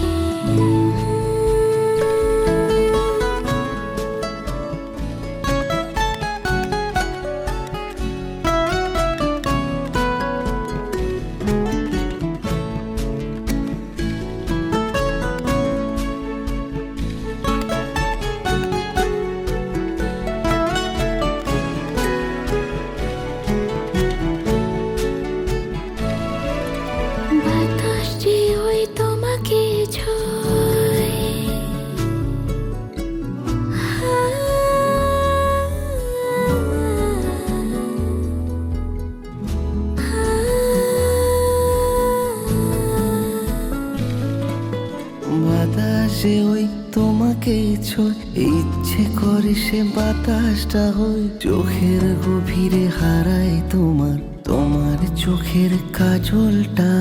এই ছোঁয় ইচ্ছে করে সে বাতাসটা হই চোখের গভীরে হারাই তোমার তোমার চোখের কাজলটা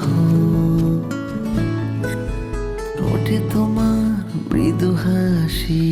হোক ঠোঁটে তোমার মৃদু হাসি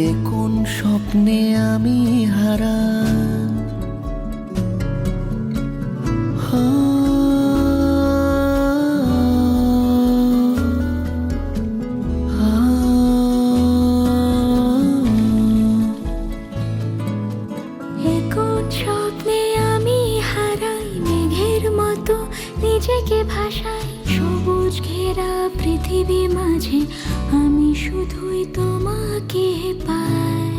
এ কোন স্বপ্নে আমি হারা কোন স্বপ্নে আমি হারাই মেঘের মতো নিজেকে ভাসাই সবুজ ঘেরা পৃথিবী মাঝে আমি শুধুই তোমাকে পাই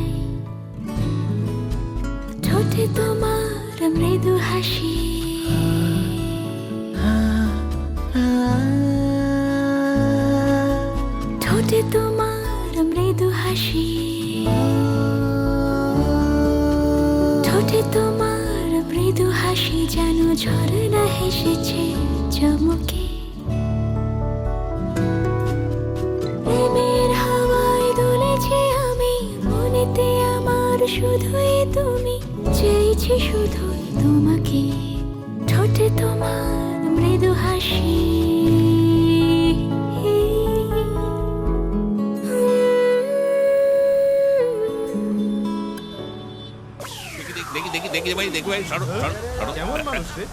ঠোঁটে তোমার মৃদু হাসি ঠোঁটে তোমার মৃদু হাসি ঠোঁটে তোমার মৃদু হাসি যেন ঝরনা হেসেছে চমকে প্রেমের হাওয়ায় দুলেছি আমি মনেতে আমার শুধুই তুমি চেয়েছি শুধুই তোমাকে ঠোঁটে তোমার মৃদু হাসি দেখি ভাই দেখি ভাই সরো সরো সরো কেমন মানুষ রে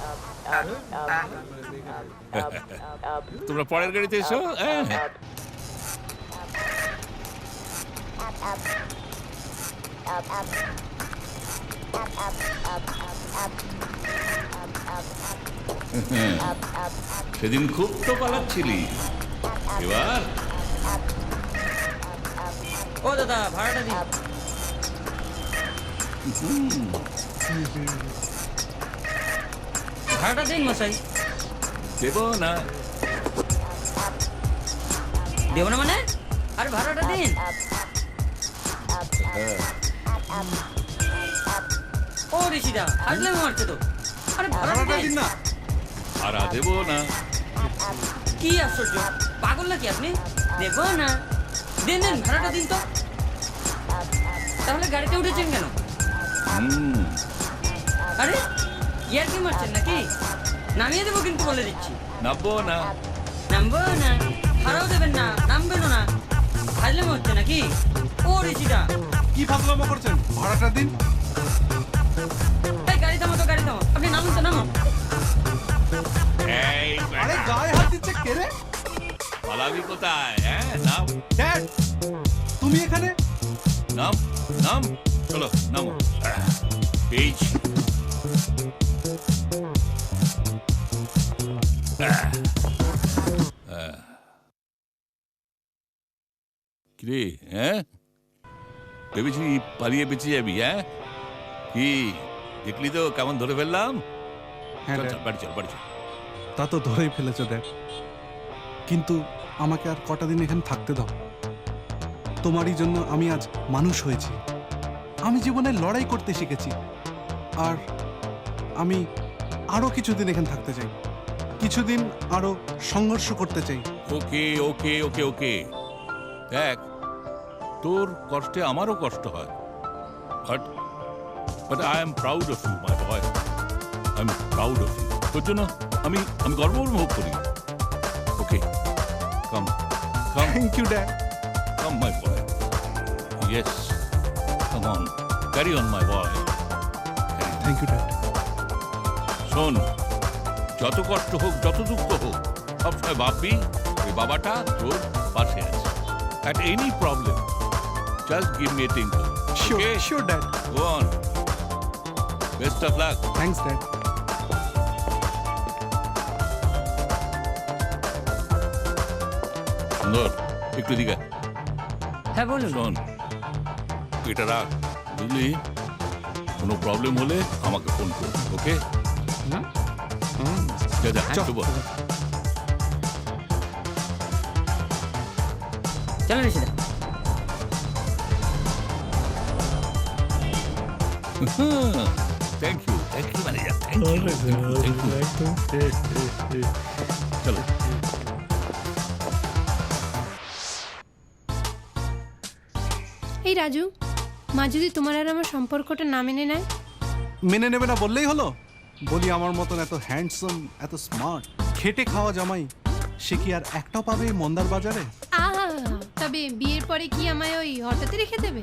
তোমরা পরের গাড়িতে এসো হ্যাঁ সেদিন খুব তো পালাচ্ছিলি এবার ও দাদা ভাড়াটা দিন ভাড়াটা দিন মশাই দেবো না দেবো না মানে আরে ভাড়াটা দিন ও ঋষিদা আসলে মারছে তো আরে ভাড়াটা দিন না আর দেবো না কি আশ্চর্য পাগল নাকি আপনি দেবো না দিন দিন ভাড়াটা দিন তো তাহলে গাড়িতে উঠেছেন কেন আরে ইয়ার কি মারছেন নাকি নামিয়ে দেবো কিন্তু বলে দিচ্ছি নামবো না নামবো না ভাড়াও দেবেন না নামবেনও না ফাজলামো হচ্ছে নাকি ও ঋষিদা কি ফাজলামো করছেন ভাড়াটা দিন এই গাড়ি থামো তো গাড়ি থামো আপনি নামুন তো নামুন এই আরে গায়ে হাত দিচ্ছে কে রে পালাবি কোথায় হ্যাঁ নাম ড্যাড তুমি এখানে নাম নাম চলো নামো পেয়েছি কিরে হ্যাঁ ভেবেছি পালিয়ে বেঁচে যাবি হ্যাঁ কি দেখলি তো কেমন ধরে ফেললাম হ্যাঁ চল, ড্যাড, চল, বাড়ি চল বাড়ি চল তা তো ধরেই ফেলেছো ড্যাড কিন্তু আমাকে আর কটা দিন এখানে থাকতে দাও তোমারই জন্য আমি আজ মানুষ হয়েছি আমি জীবনে লড়াই করতে শিখেছি আর আমি আরো কিছুদিন এখানে থাকতে চাই কিছুদিন আরো সংঘর্ষ করতে চাই ওকে ওকে ওকে ওকে দেখ তোর কষ্টে আমারও কষ্ট হয় but but I am proud of you my boy I am proud of you তোর জন্য আমি আমি গর্ব অনুভব করি okay come come thank you dad come my boy yes come on carry on my boy thank you dad শোন যত কষ্ট হোক যত দুঃখ হোক সবসময় ভাববি ওই বাবাটা তোর পাশে আছে at any problem just give me a tinkle sure okay sure dad go on best of luck thanks dad সুন্দর একটু দিকে হ্যাঁ বলুন। শোন এটা রাখ, বুঝলি? কোনো প্রবলেম হলে আমাকে ফোন কর, ওকে? যা যা চল। শুভ। চলো নিশিদা। Thank you manager, thank you. চলো। এই রাজু, মা যদি তোমার আর আমার সম্পর্কটা না মেনে নেয়? মেনে নেবে না বললেই হলো? বলি আমার মতন এত হ্যান্ডসাম, এত স্মার্ট, খেটে খাওয়া জামাই সে কি আর একটাও পাবে এই মন্দার বাজারে? আহা, তবে বিয়ের পরে কি আমায় ওই হঠাৎ রেখে দেবে?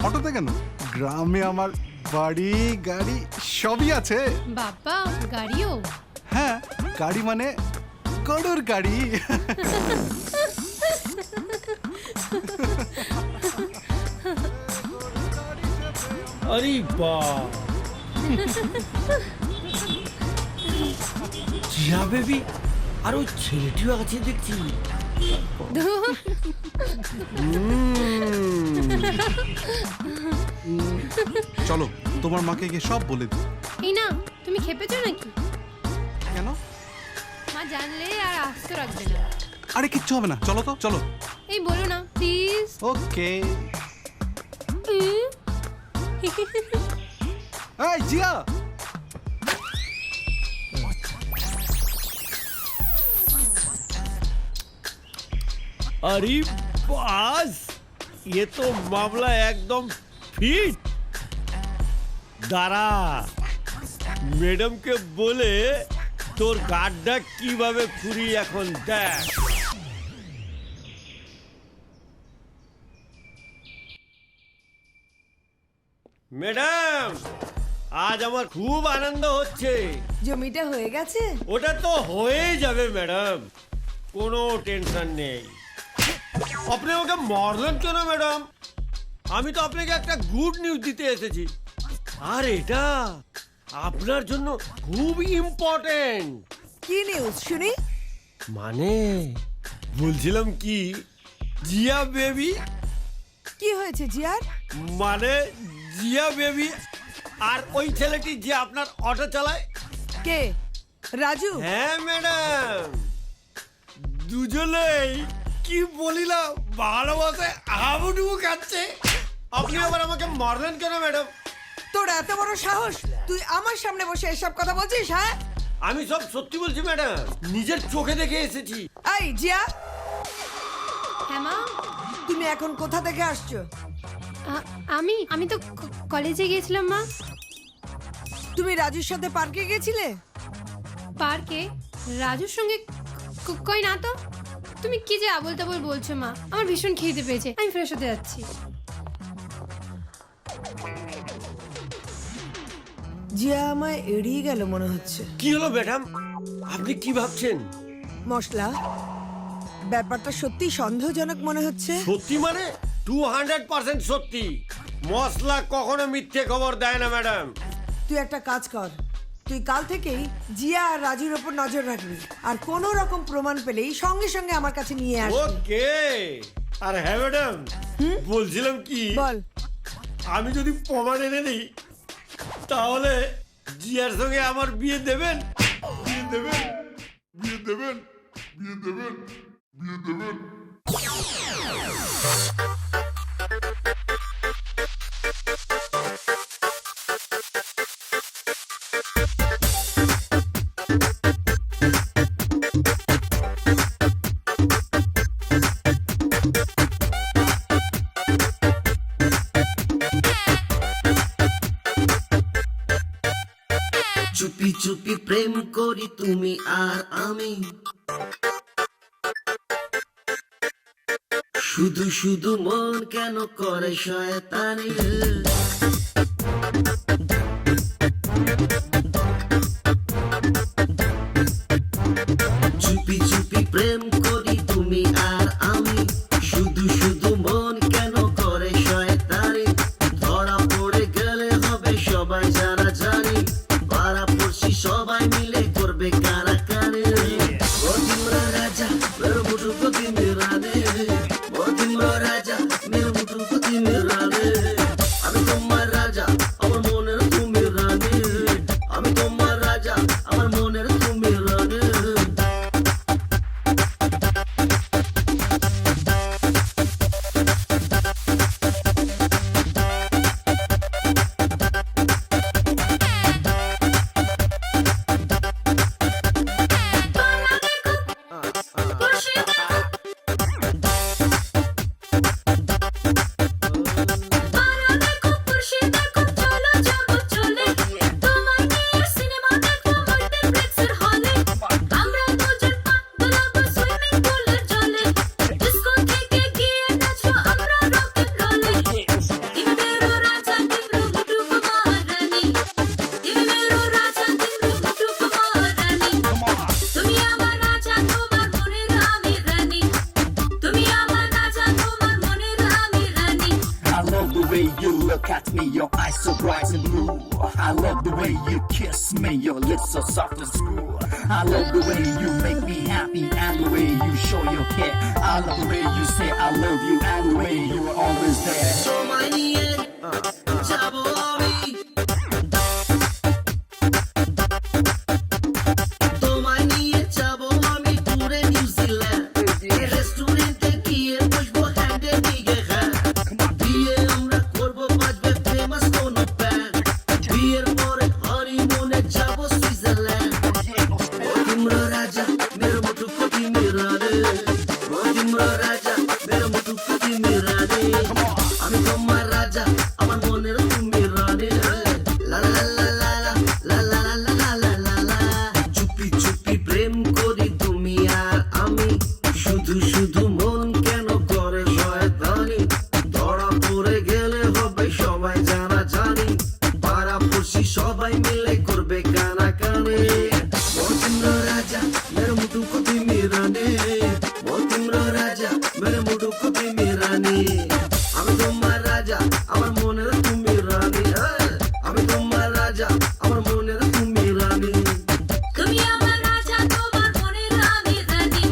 অটোতে কেন, গ্রামে আমার বাড়ি গাড়ি সবই আছে। বাবা, গাড়িও? হ্যাঁ, গাড়ি মানে গরুর গাড়ি। আরে বাহ, জিয়া বেবি আর ওই ছেলেটিও আছে দেখছি। চলো তোমার মাকে গিয়ে সব বলে দিই। এই না, তুমি খেপেছো নাকি? কেন? মা জানলে আর আস্ত রাখবে না। আরে কিচ্ছু হবে না, চলো তো, চলো। এই বলো না প্লিজ। ওকে। এই জিয়া, अरे बस, ये तो मामला एकदम फिट। দাঁড়া, ম্যাডামকে বলে তোর গাড্ডা কিভাবে খুঁড়ি এখন দেখ। ম্যাডাম, আজ আমার খুব আনন্দ হচ্ছে। জমিটা হয়ে গেছে? ওটা তো হয়ে যাবে ম্যাডাম, কোনো টেনশন নেই। আপনি ওকে মারলেন কেন ম্যাডাম? আমি তো আপনাকে একটা গুড নিউজ দিতে এসেছি, আর এটা আপনার জন্য খুব ইম্পর্টেন্ট। কি নিউজ শুনি? মানে বলছিলাম কি, জিয়া বেবি। কি হয়েছে জিয়ার? মানে জিয়া বেবি আর ওই ছেলেটি যে আপনার অটো চালায়। কে? রাজু? হ্যাঁ ম্যাডাম, দুজনেই কি বলিলাম ভালোবাসে হাবুডুবু খাচ্ছে। আপনি আবার আমাকে মারলেন কেন ম্যাডাম? তোর এত বড় সাহস, তুই আমার সামনে বসে এসব কথা বলছিস? হ্যাঁ, আমি সব সত্যি বলছি ম্যাডাম, নিজের চোখে দেখে এসেছি। এই জিয়া, হ্যাঁ মা। তুমি এখন কোথা থেকে আসছো? আমি তো কলেজে গিয়েছিলাম মা। তুমি রাজুর সাথে পার্কে গেছিলে? পার্কে? রাজুর সঙ্গে? কই না তো। তুমি কি যে আবল তাবল বলছো মা, আমার ভীষণ খিদে পেয়েছে, আমি ফ্রেশ হতে যাচ্ছি। জিয়া আমায় এড়িয়ে গেল মনে হচ্ছে। কি হলো ম্যাডাম, আপনি কি ভাবছেন? মশলা, ব্যাপারটা সত্যি সন্দেহজনক মনে হচ্ছে। সত্যি মানে 200% সত্যি। মশলা কখনো মিথ্যে খবর দেয় না ম্যাডাম। তুই একটা কাজ কর, তুই কাল থেকেই জিয়া আর রাজুর ওপর নজর রাখবি, আর কোনো রকম প্রমাণ পেলেই সঙ্গে সঙ্গে আমার কাছে নিয়ে আসবি। ওকে। আর হ্যাঁ ম্যাডাম, বলছিলাম কি, বল। আমি যদি প্রমাণ এনে দিই তাহলে জিয়ার সঙ্গে আমার বিয়ে দেবেন? বিয়ে দেবেন? বিয়ে দেবেন? বিয়ে দেবেন? বিয়ে দেবেন? চুপি চুপি প্রেম করি তুমি আর আমি, শুধু শুধু মন কেন করে শয়তানি। চুপি চুপি প্রেম করি তুমি আর আমি, শুধু শুধু মন কেন করে শয়তানি। ধরা পড়ে গেলে হবে সবাই জানা জানি, ধরা পড়ছি সবাই মিলে করবে কারাকারি। ও তোমরা রাজা মুঠো দিন রানে it's so soft and school. I love the way you make me happy and the way you show your care. I love the way you say I love you and the way you are always there. তোমায় নিয়ে যাবো আমি, তোমায় নিয়ে যাবো আমি দূরে নিউজিল্যান্ড, রেস্টুরেন্টে গিয়ে বসবো হ্যান্ডে নিয়ে হ্যাঁ, বিয়ে আমরা করবো বাজবে ফেমাস কোনো ব্যান্ড, বিয়ের পরে হনিমুনে যাবো সুইজারল্যান্ড। ও তোমরা রাজা মেরে মুঠো কতি মেরা রে, ও তোমরা রাজা মেরে মুঠো কতি মেরা রে, আমি তোমার রাজা আমার মনের তুমি রানী। লা লা লা লা লা লা লা লা লা লা লা, চুপি চুপি প্রেম করি তুমি আর আমি, শুধু শুধু মন কেন করে শয়তানি, ধরা পড়ে গেলে হবে সবাই জানা জানি, পাড়া পড়শি সবাই মিলে করবে কানাকানি। ও তোমরা রাজা মেরে মুঠো কতি মেরানি, ও তোমরা রাজা মেরে মুঠো কতি মেরানি, আমি তোমার রাজা আমার মনের তুমি রানী, আমি তোমার রাজা আমার মনের তুমি রানী। তুমি আমার রাজা তোমার মনের আমি রানী,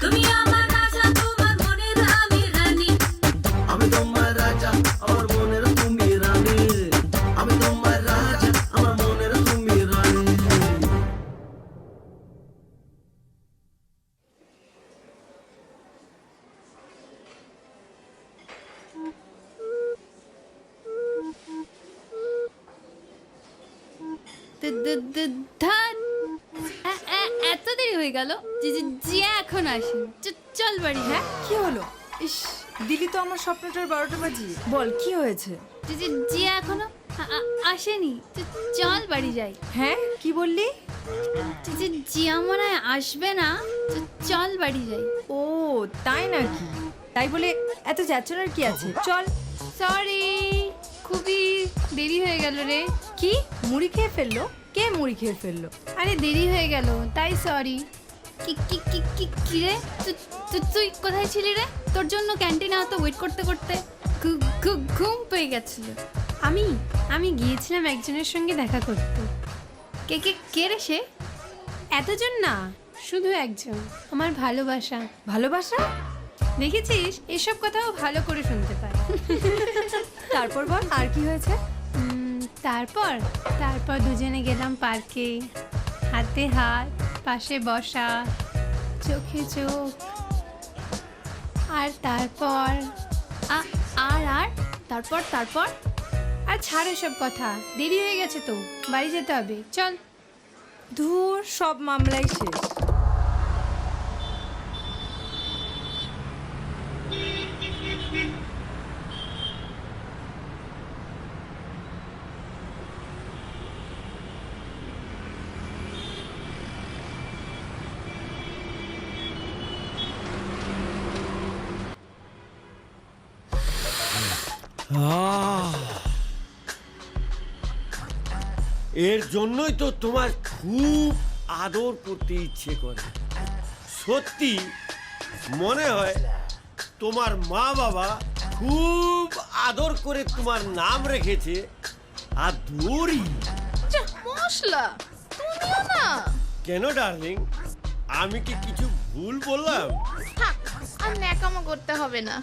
তুমি আমার রাজা তোমার মনের আমি রানী। আমি তোমার রাজা আমার মনের তুমি রানী, আমি তোমার রাজা আমার মনের তুমি রানী। এত দেরি হয়ে গেল, জিয়া এখন আসেন, চল বাড়ি। হ্যাঁ কি হলো? ইস, দিলি তো আমার স্বপ্নটার 12টা বাজিয়ে। বল কি হয়েছে? জিয়া এখনো আসেনি, চল বাড়ি যাই। হ্যাঁ কি বললি? জিয়া মনে হয় আসবে না, চল বাড়ি যাই। ও তাই নাকি? তাই বলে এত যাচ্ছনার কি আছে? চল। সরি, খুবই দেরি হয়ে গেল রে। কি মুড়ি খেয়ে ফেললো? কে মুড়ি খেয়ে ফেললো? আরে দেরি হয়ে গেল তাই সরি। কি কি কি কি কি রে, তুই কোথায় ছিলি রে? তোর জন্য ক্যান্টিনে এত ওয়েট করতে করতে ঘুম পেয়ে গেছিল। আমি গিয়েছিলাম একজনের সঙ্গে দেখা করতে। কে রে সে? এতজন না, শুধু একজন, আমার ভালোবাসা। ভালোবাসা? দেখেছিস, এসব কথাও ভালো করে শুনতে পায়। তারপর বল আর কি হয়েছে? তারপর দুজনে গেলাম পার্কে, হাতে হাত, পাশে বসা, চোখে চোখ, আর তারপর আর ছাড় এসব কথা, দেরি হয়ে গেছে তো, বাড়ি যেতে হবে, চল। ধুর, সব মামলাই শেষ। এর জন্যই তো তোমার খুব আদর করতে ইচ্ছে করে। সত্যি মনে হয় তোমার মা বাবা খুব আদর করে তোমার নাম রেখেছে আদরি। মশলা তুমিও না। কেন ডার্লিং, আমি কি কিছু ভুল বললাম? থাক, আর ন্যাকামো করতে হবে না।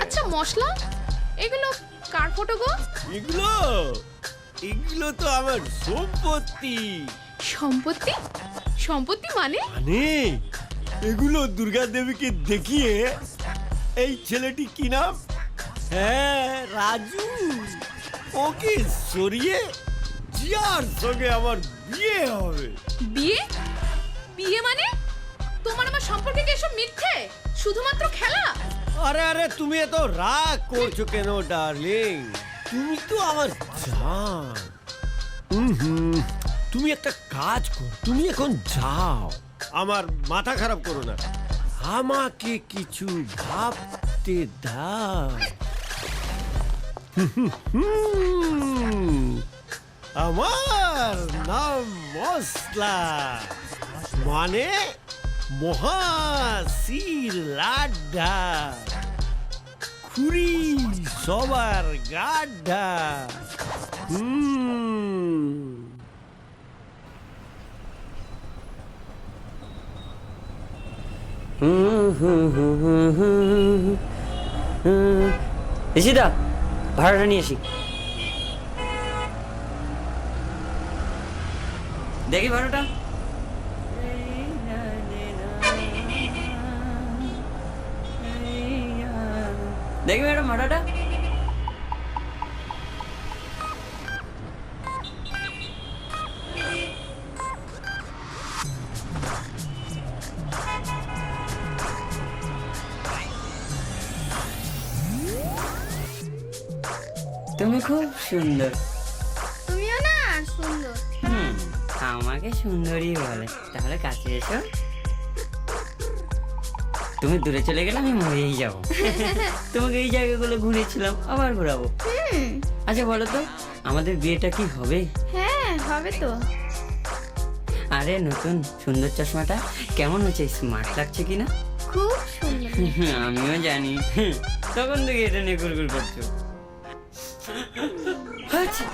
আচ্ছা মশলা, এগুলো কার ফটো গো? এগুলো তো আমার সম্পত্তি। সম্পত্তি? সম্পত্তি মানে? এগুলো দুর্গা দেবীকে দেখিয়ে এই ছেলেটি কি নাম? হ্যাঁ, রাজু। ওকে সরিয়ে জিয়ার সঙ্গে আমার বিয়ে হবে। বিয়ে? বিয়ে মানে? তোমার আমার সম্পর্কে কি এসব মিথ্যে? শুধুমাত্র খেলা? আরে তুমি এত রাগ করছো কেন ডার্লিং? তুমি তো আমার জান। তুমি একটা কাজ করো, তুমি এখন যাও, আমার মাথা খারাপ করো না, আমাকে কিছু ভাবতে দাও। আমার নাম মশলা, মানে মহাশির লাড্ডা, খুরি সবার গাড্ডা। ঋষিদা, ভাড়াটা নিয়ে আসি। দেখি ভাড়াটা। দেখি ম্যাডাম ভাড়াটা। তুমি খুব সুন্দর। তুমিও না সুন্দর। আমাকে সুন্দরী বলে। তাহলে কাছে এসো। তুমি দূরে চলে গেলে আমি মরেই যাবো। তোমাকে এই জায়গাগুলো ঘুরেছিলাম, আবার ঘোরাবো। আচ্ছা বলো তো, আমাদের বিয়েটা কি হবে? হ্যাঁ হবে তো। আরে নতুন সুন্দর চশমাটা কেমন হচ্ছে, স্মার্ট লাগছে কিনা? খুব সুন্দর। আমিও জানি। তখন থেকে এটা নিয়ে গুড়গুড় করছো। আচ্ছা,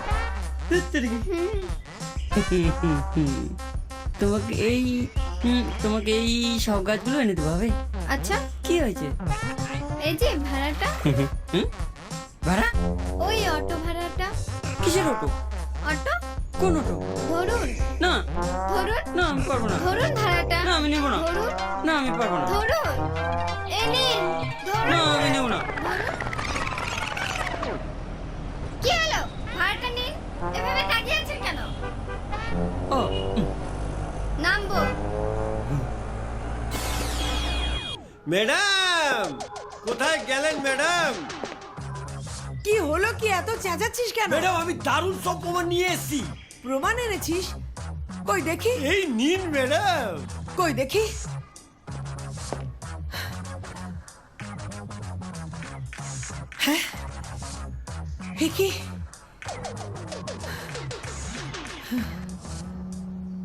তোমাকে এই সব গাছগুলো এনে দেবো হবে? আচ্ছা কি হয়েছে? এই যে ভাড়াটা। ভাড়া? ওই অটো ভাড়াটা। কিসের অটো? অটো? কোন অটো? ধরুন। না ধরুন। না, আমি পারবো না। ধরুন ভাড়াটা। না আমি নেবো না। ধরুন। না আমি পারবো না। ধরুন। এই নিন। ধরুন। না আমি নেবো না। কি হলো? ভাড়াটা নিন। এভাবে তাকিয়ে আছেন কেন? ও নামবো। ম্যাডাম, কোথায় গেলেন ম্যাডাম? কি হলো, কি এত চেঁচাচ্ছিস কেন? ম্যাডাম, আমি দারুণ সব প্রমাণ নিয়ে এসেছি। প্রমাণ এনেছিস? কই দেখি। এই নিন ম্যাডাম। কই দেখি। হ্যাঁ, এ কি?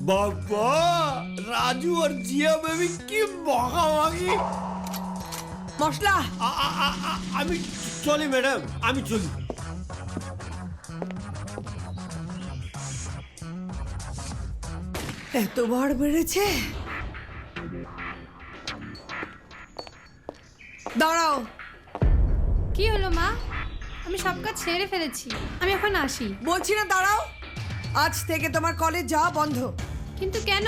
বাবা, রাজু আর জিয়া বেবি কি মাখামাখি। মশলা। আমি চলি ম্যাডাম, আমি চলি। এত ভাড় বেড়েছে। দাঁড়াও। কি হলো মা? আমি সব কাজ ছেড়ে ফেলেছি, আমি এখন আসি। বলছি না দাঁড়াও। আজ থেকে তোমার কলেজ যাওয়া বন্ধ। কিন্তু কেন?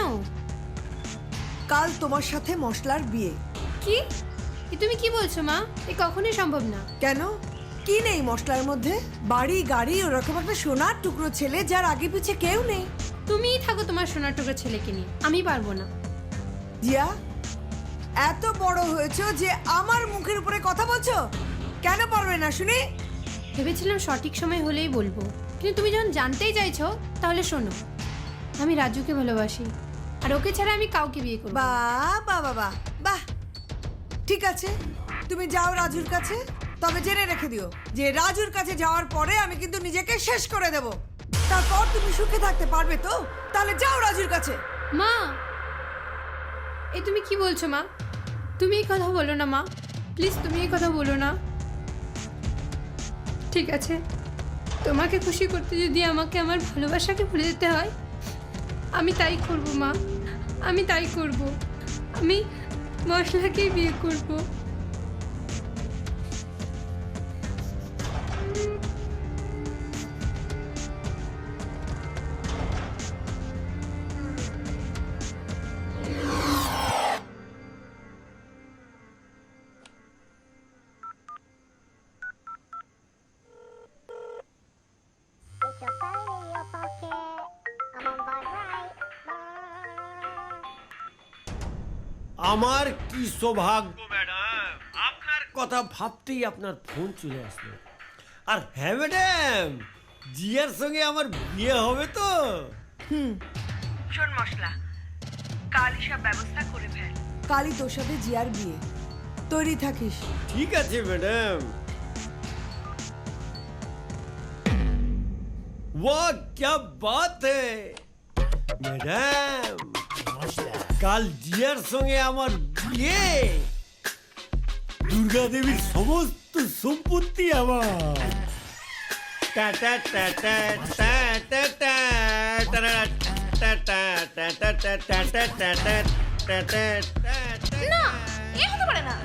কাল তোমার সাথে মশলার বিয়ে। কি? এ তুমি কি বলছো মা? এ কখনোই সম্ভব না। কেন? কি নেই মশলার মধ্যে? বাড়ি গাড়ি, ওরকম একটা সোনার টুকরো ছেলে যার আগে পিছে কেউ নেই। তুমিই থাকো তোমার সোনার টুকরো ছেলেকে নিয়ে, আমি পারবো না। জিয়া, এত বড় হয়েছো যে আমার মুখের উপরে কথা বলছো? কেন পারবে না শুনি? ভেবেছিলাম সঠিক সময় হলেই বলবো, কিন্তু তুমি যখন জানতেই চাইছো তাহলে শোনো। আমি রাজুকে ভালোবাসি, আর ওকে ছাড়া আমি কাউকে বিয়ে করব। বাহ বাহ বাহ বাহ বাহ, ঠিক আছে, তুমি যাও রাজুর কাছে। তবে জেনে রেখে দিও যে রাজুর কাছে যাওয়ার পরে আমি কিন্তু নিজেকে শেষ করে দেব। তারপর তুমি সুখে থাকতে পারবে তো? তাহলে যাও রাজুর কাছে। মা, এ তুমি কি বলছো মা? তুমি এই কথা বলো না মা, প্লিজ তুমি এই কথা বলো না। ঠিক আছে, তোমাকে খুশি করতে যদি আমাকে আমার ভালোবাসাকে ভুলে যেতে হয়, আমি তাই করব মা, আমি তাই করব। আমি মশলাকেই বিয়ে করব। আমার কি সৌভাগ্য ম্যাডাম, আপনার কথা ভাবতেই আপনার ফোন চলে আসলো। আর হ্যাঁ ম্যাডাম, জিয়ার সঙ্গে আমার বিয়ে হবে তো। শোন মশলা, কালই সব ব্যবস্থা করে ফেল। কালই তোর সাথে জিয়ার বিয়ে, তৈরি থাকিস। ঠিক আছে ম্যাডাম। वाह क्या बात है ম্যাডাম কাল জিয়ার সঙ্গে আমার বিয়ে দুর্গা দেবীর সমস্ত সম্পত্তি আমার টা টা টা টা টা টা টা টা টা টা টা টা টা টা টা টা টা টা। না এ হতে পারে না।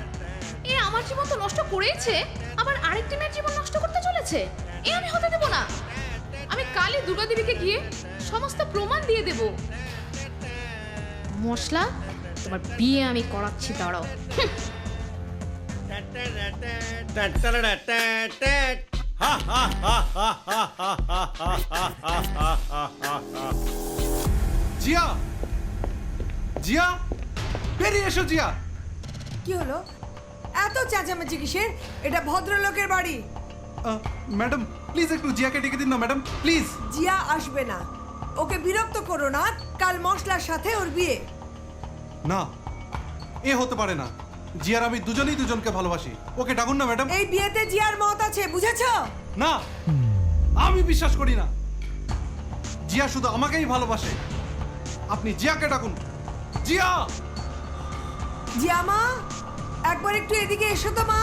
এ আমার জীবন তো নষ্ট করেছে, আবার আরেকটি মেয়ের জীবন নষ্ট করতে চলেছে। এ আমি হতে দেব না। আমি কালই দুর্গা দেবীকে গিয়ে সমস্ত প্রমাণ দিয়ে দেব। মশলা, তোমার বিয়ে আমি করাচ্ছি, দাঁড়াও। জিয়া, জিয়া, বেরিয়ে এসো জিয়া। কি হলো এত চেঁচামেচি কিসের? এটা ভদ্রলোকের বাড়ি। ম্যাডাম প্লিজ একটু জিয়াকে ডেকে দিন না ম্যাডাম, প্লিজ। জিয়া আসবে না, ওকে বিরক্ত করো না। কাল মশলার সাথে ওর বিয়ে। না, এ হতে পারে না। জিয়ার আমি দুজনেই দুজনকে ভালোবাসি। ওকে ডাকুন না ম্যাডাম। এই বিয়েতে জিয়ার মত আছে, বুঝেছো? না, আমি বিশ্বাস করি না। জিয়া শুধু আমাকেই ভালোবাসে। আপনি জিয়াকে ডাকুন। জিয়া, জিয়া মা, একবার একটু এদিকে এসো তো মা।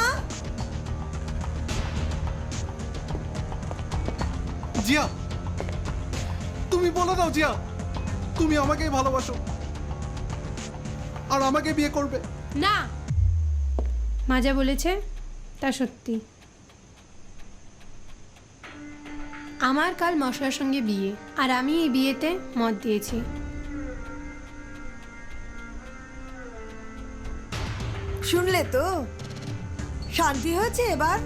জিয়া, তুমি বলে দাও জিয়া, তুমি আমাকেই ভালোবাসো আর আমাকে বিয়ে করবে। না, মা যা বলেছে তা সত্যি। আমার কাল মশলার সঙ্গে বিয়ে, আর আমি এই বিয়েতে মত দিয়েছি। শুনলে তো, শান্তি হয়েছে এবার?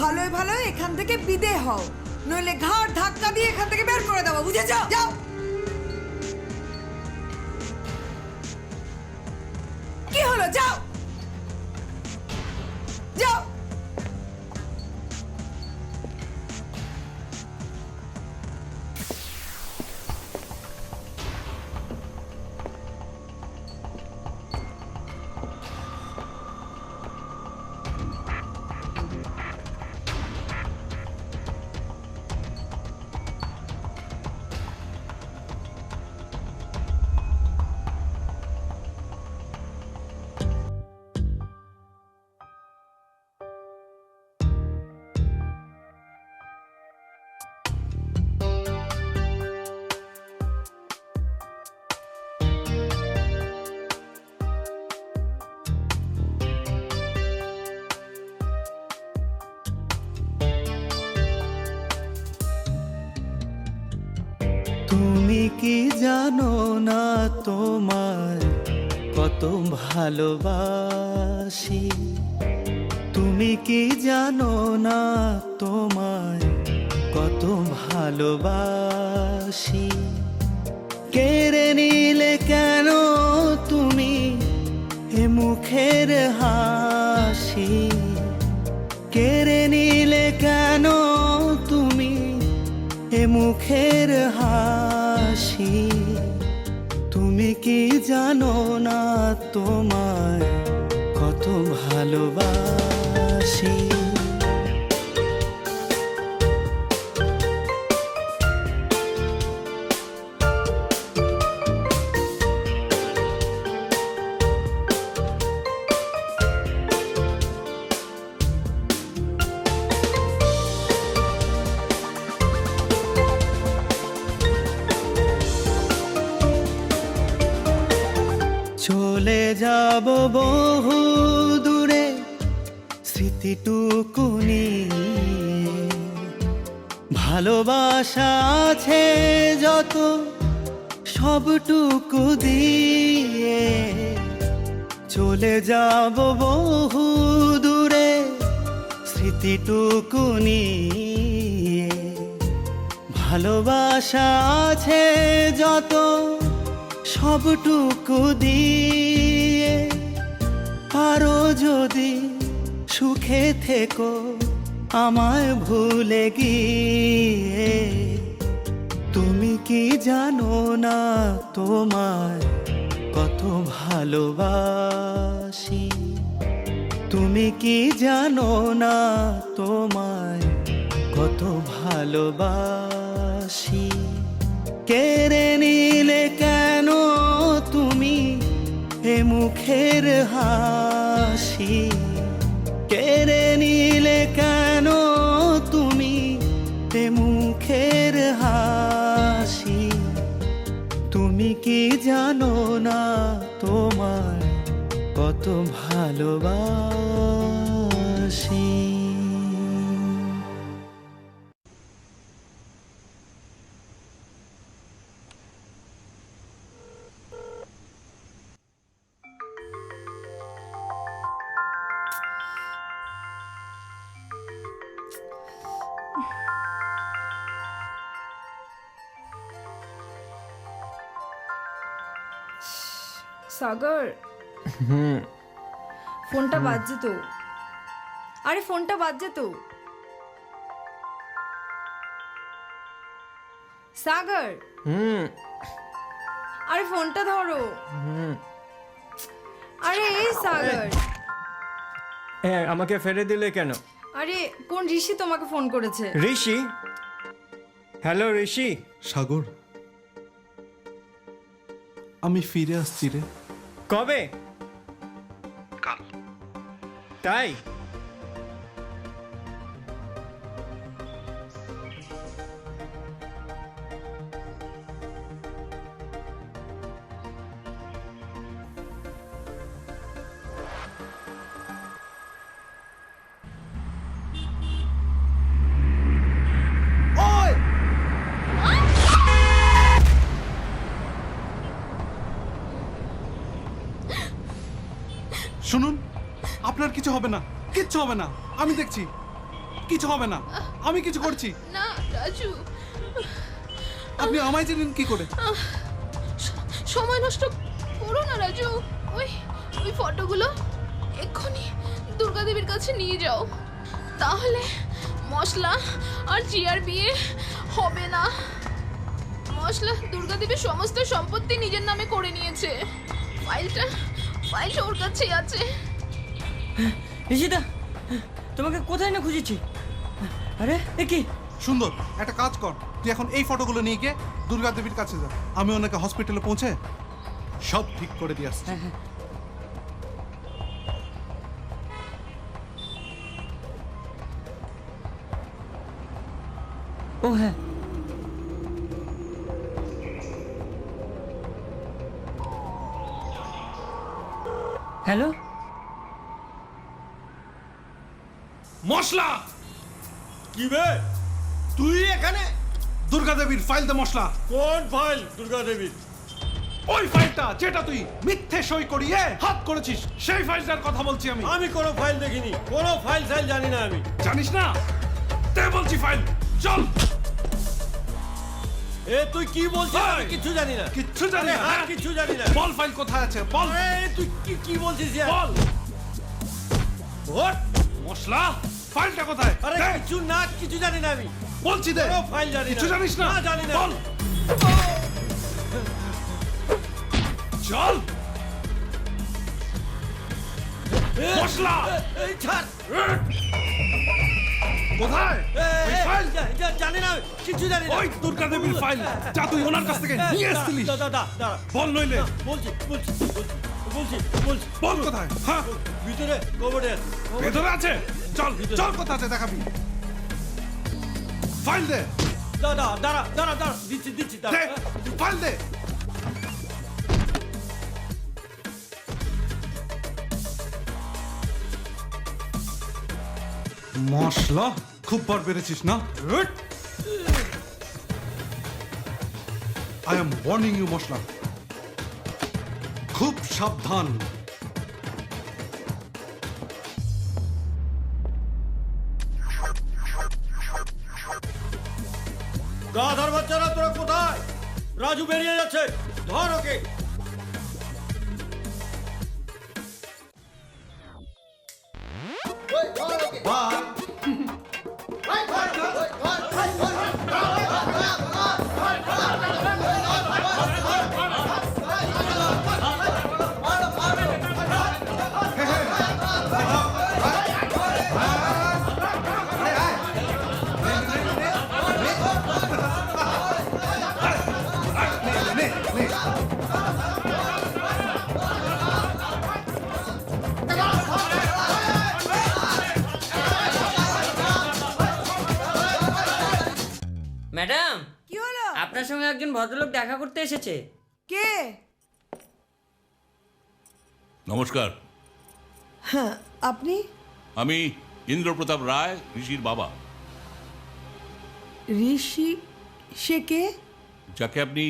ভালোই ভালো এখান থেকে বিদে হও, নইলে ঘাড় ধাক্কা দিয়ে এখান থেকে বের করে দেবো, বুঝেছো? যাও। কি হলো? যাও যাও। তুমি কি জানো না তোমার কত ভালোবাসি? তুমি কি জানো না তোমার কত ভালোবাসি? কেড়ে নিলে কেন তুমি এ মুখের হাসি? কেড়ে নিলে কেন তুমি এ মুখের হাসি? তুমি কি জানো না তোমার কত ভালোবাসি? চলে যাব বহু দূরে স্মৃতিটুকু নিয়ে, ভালোবাসা আছে যত সবটুকু দিয়ে। চলে যাব বহু দূরে স্মৃতিটুকু নিয়ে, ভালোবাসা আছে যত সবটুকু দিয়ে। পারো যদি সুখে থেকো আমায় ভুলে গিয়ে। তুমি কি জানো না তোমার কত ভালোবাসি? তুমি কি জানো না তোমায় কত ভালোবাসি কেড়ে নিলে কেন তুমি এ মুখের হাসি কেড়ে নিলে কেন তুমি এ মুখের হাসি তুমি কি জানো না তোমার কত ভালোবাসি সাগর ফোনটা বাজছে তো আরে ফোনটা বাজছে তো সাগর আরে ফোনটা ধরো আরে এই সাগর আমাকে ফেলে দিলে কেন? আরে কোন ঋষি তোমাকে ফোন করেছে? ঋষি? হ্যালো ঋষি। সাগর আমি ফিরে আসছি রে। কবে? কাল। তাই? শুনুন, আপনার কিছু হবে না, কিচ্ছু হবে না, আমি দেখছি, কিছু হবে না, আমি কিছু করছি না রাজু, আপনি আমায় চেনেন কি করে? সময় নষ্ট করো না রাজু। ওই ওই ফটোগুলো এক্ষুনি দুর্গা দেবীর কাছে নিয়ে যাও, তাহলে মশলা আর জিয়ার বিয়ে হবে না। মশলা দুর্গা দেবীর সমস্ত সম্পত্তি নিজের নামে করে নিয়েছে। ফাইলটা ওর কাছেই আছে। ঋষিদা, তোমাকে কোথায় না খুঁজেছি। আরে এ কি? সুন্দর, একটা কাজ কর, তুই এখন এই ফটোগুলো নিয়ে গিয়ে দুর্গা দেবীর কাছে যা, আমি ওনাকে হসপিটালে পৌঁছে সব ঠিক করে দিয়ে আসছি। ও হ্যাঁ, হ্যালো মশলা কি বে? তুই এখানে? দুর্গা দেবীর ফাইল দে মশলা। কোন ফাইল দুর্গা দেবীর? ওই ফাইলটা যেটা তুই মিথ্যে সই করিয়ে হাত করেছিস, সেই ফাইলটার কথা বলছি আমি। আমি কোনো ফাইল দেখিনি, কোনো ফাইল জানি না আমি। জানিস না? তে বলছি ফাইল, চল। এ তুই কি বলছিস? আমি কিচ্ছু জানি না। কিচ্ছু জানি না? হ্যাঁ, কিচ্ছু জানি না। বল ফাইল কোথায় আছে, বল। এ তুই কি বলছিস? বল। ওঠ মশলা, ফাইলটা কোথায়? আরে দে। কিছু জানি না আমি। বলছি দে। কোনো ফাইল জানি না। কিছু জানিস না? না, জানি না। বল। চল। মশলা এই ছাড়। কোথায়? ওই ফাইল? জানি না, কিছু জানি না। ওই দুর্গা দেবীর ফাইল যা তুই ওনার কাছ থেকে নিয়ে এসেছিলিস। দাদা বল নইলে। বলছি বল কোথায়? হ্যাঁ ভিতরে কবরে আছে। ভেতরে আছে। চল চল, কোথায় আছে দেখাবি। ফাইল দে। দাঁড়া দিচ্ছি দে দাঁড়া। ফাইল দে। মশলা খুব বার বেড়েছিস না? আই এম ওয়ার্নিং ইউ মশলা, খুব সাবধান। গাধার বাচ্চারা তোরা কোথায়? রাজু বেরিয়ে যাচ্ছে, ধর ওকে। ম্যাডাম, কি হলো? আপনার সঙ্গে একজন ভদ্রলোক দেখা করতে এসেছে। কে? নমস্কার, হ্যাঁ, আপনি? আমি ইন্দ্রপ্রতাপ রায়, ঋষির বাবা। ঋষি? সে কে? যাকে আপনি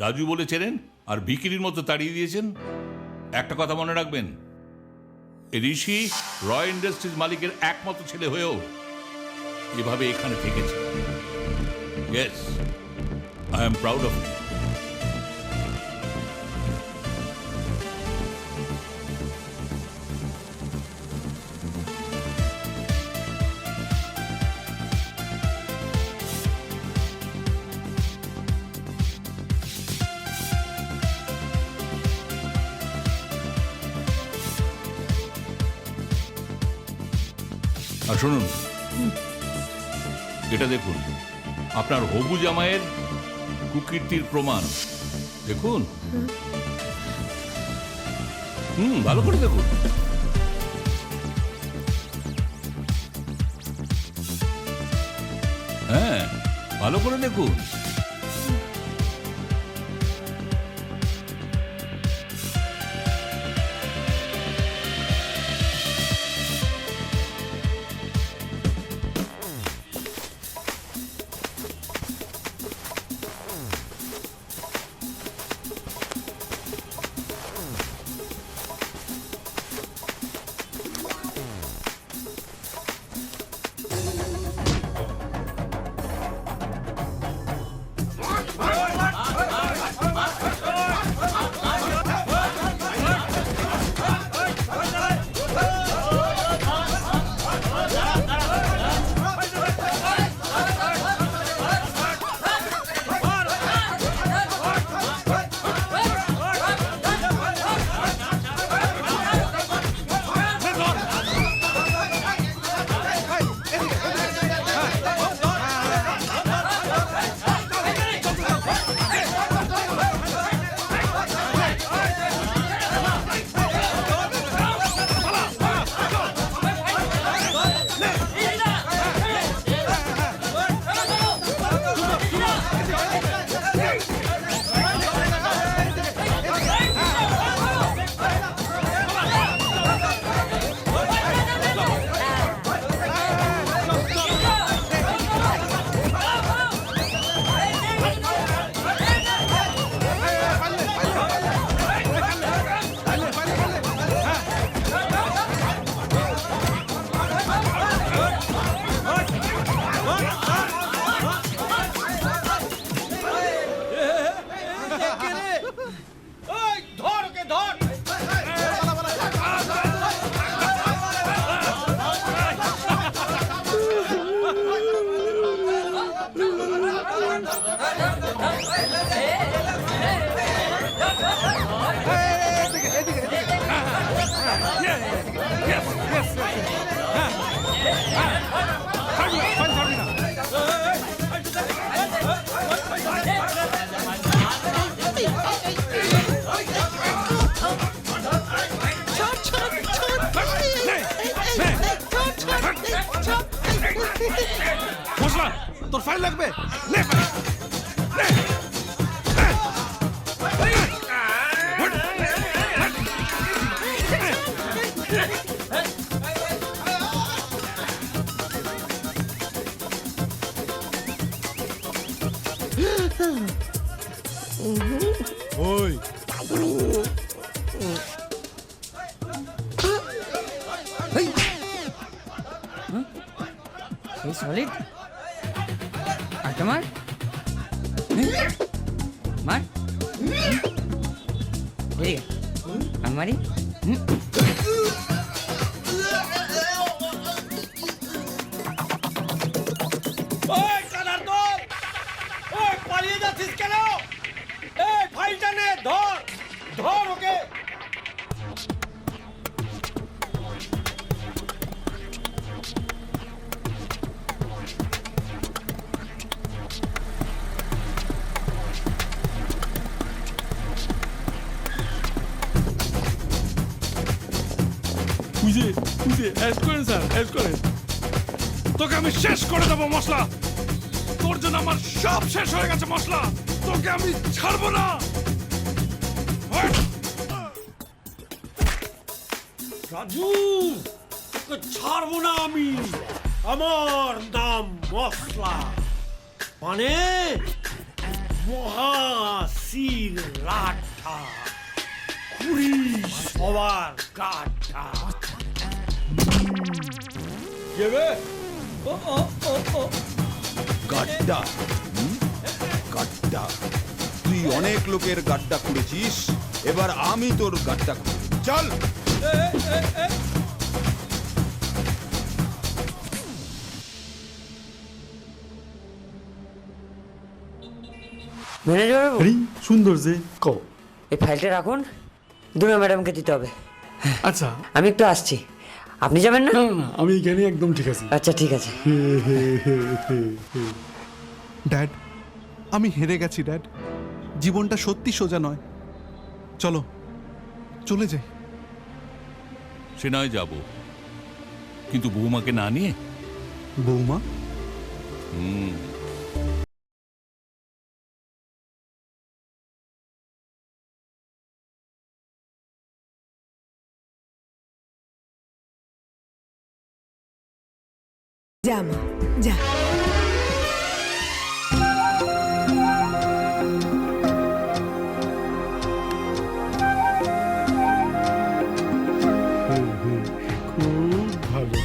রাজু বলে চেনেন আর ভিকিরির মতো তাড়িয়ে দিয়েছেন। একটা কথা মনে রাখবেন, এই ঋষি রয় ইন্ডাস্ট্রিজ মালিকের একমাত্র ছেলে হয়েও এভাবে এখানে থেকেছে। Yes, I am proud of you. আর শুনুন, এটা দেখুন, আপনার হবু জামাইয়ের কুকীর্তির প্রমাণ। দেখুন, ভালো করে দেখুন। হ্যাঁ, ভালো করে দেখুন। মশলা, তোর ফাইল লাগবে? নে ওই এই সলিড আর তোমার মার এদিকে আমারি ওই কাদার দল, ওই পালিয়ে যাচ্ছিস কেন? এই ফাইলটা নে, ধর ধর ওকে। অ্যারেস্ট করেন স্যার, অ্যারেস্ট করেন। তোকে আমি শেষ করে দেবো মশলা। তোর জন্য আমার সব শেষ হয়ে গেছে মশলা, তোকে আমি ছাড়বো না। রাজু, তোকে ছাড়বো না আমি। আমার নাম মশলা, মানে মহাশির লাঠা, কুড়ি সবার কাঠা। যাবে গাড্ডা, গাড্ডা, তুই অনেক লোকের গাড্ডা খুঁড়েছিস, এবার আমি তোর গাড্ডা খুঁড়ে। চল। ম্যানেজার বাবু, সুন্দর যে ক। এই ফাইলটা রাখুন, দুর্গা ম্যাডামকে দিতে হবে। আচ্ছা, আমি একটু আসছি, আপনি যাবেন না? না না না, আমি এখানে একদম ঠিক আছি। আচ্ছা ঠিক আছে। ড্যাড, আমি হেরে গেছি ড্যাড। জীবনটা সত্যি সোজা নয়। চলো চলে যাই। সে নয় যাব, কিন্তু বৌমাকে না নিয়ে। বৌমা? যা মা, যা। খুব ভালো।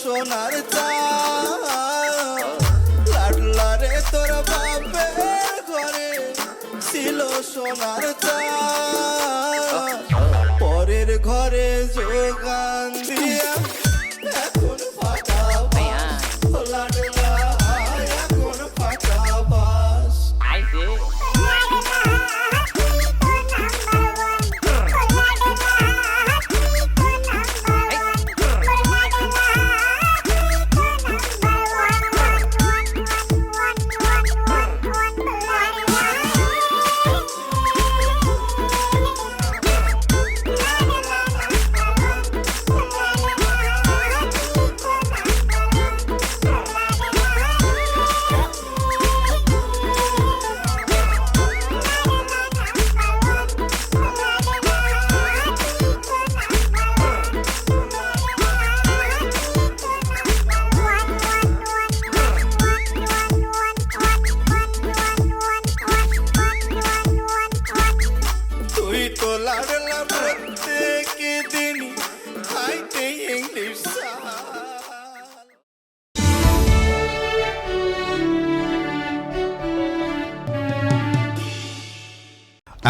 সোনার লাডলা রে তোর বাপের ঘরে ছিল সোনার পরের ঘরে যোগান দিয়া এখন ফাঁকা লাডলা এখন ফাঁকা বাস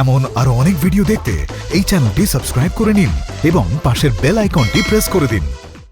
এমন আরো অনেক ভিডিও দেখতে এই চ্যানেলটি সাবস্ক্রাইব করে নিন এবং পাশের বেল আইকনটি প্রেস করে দিন।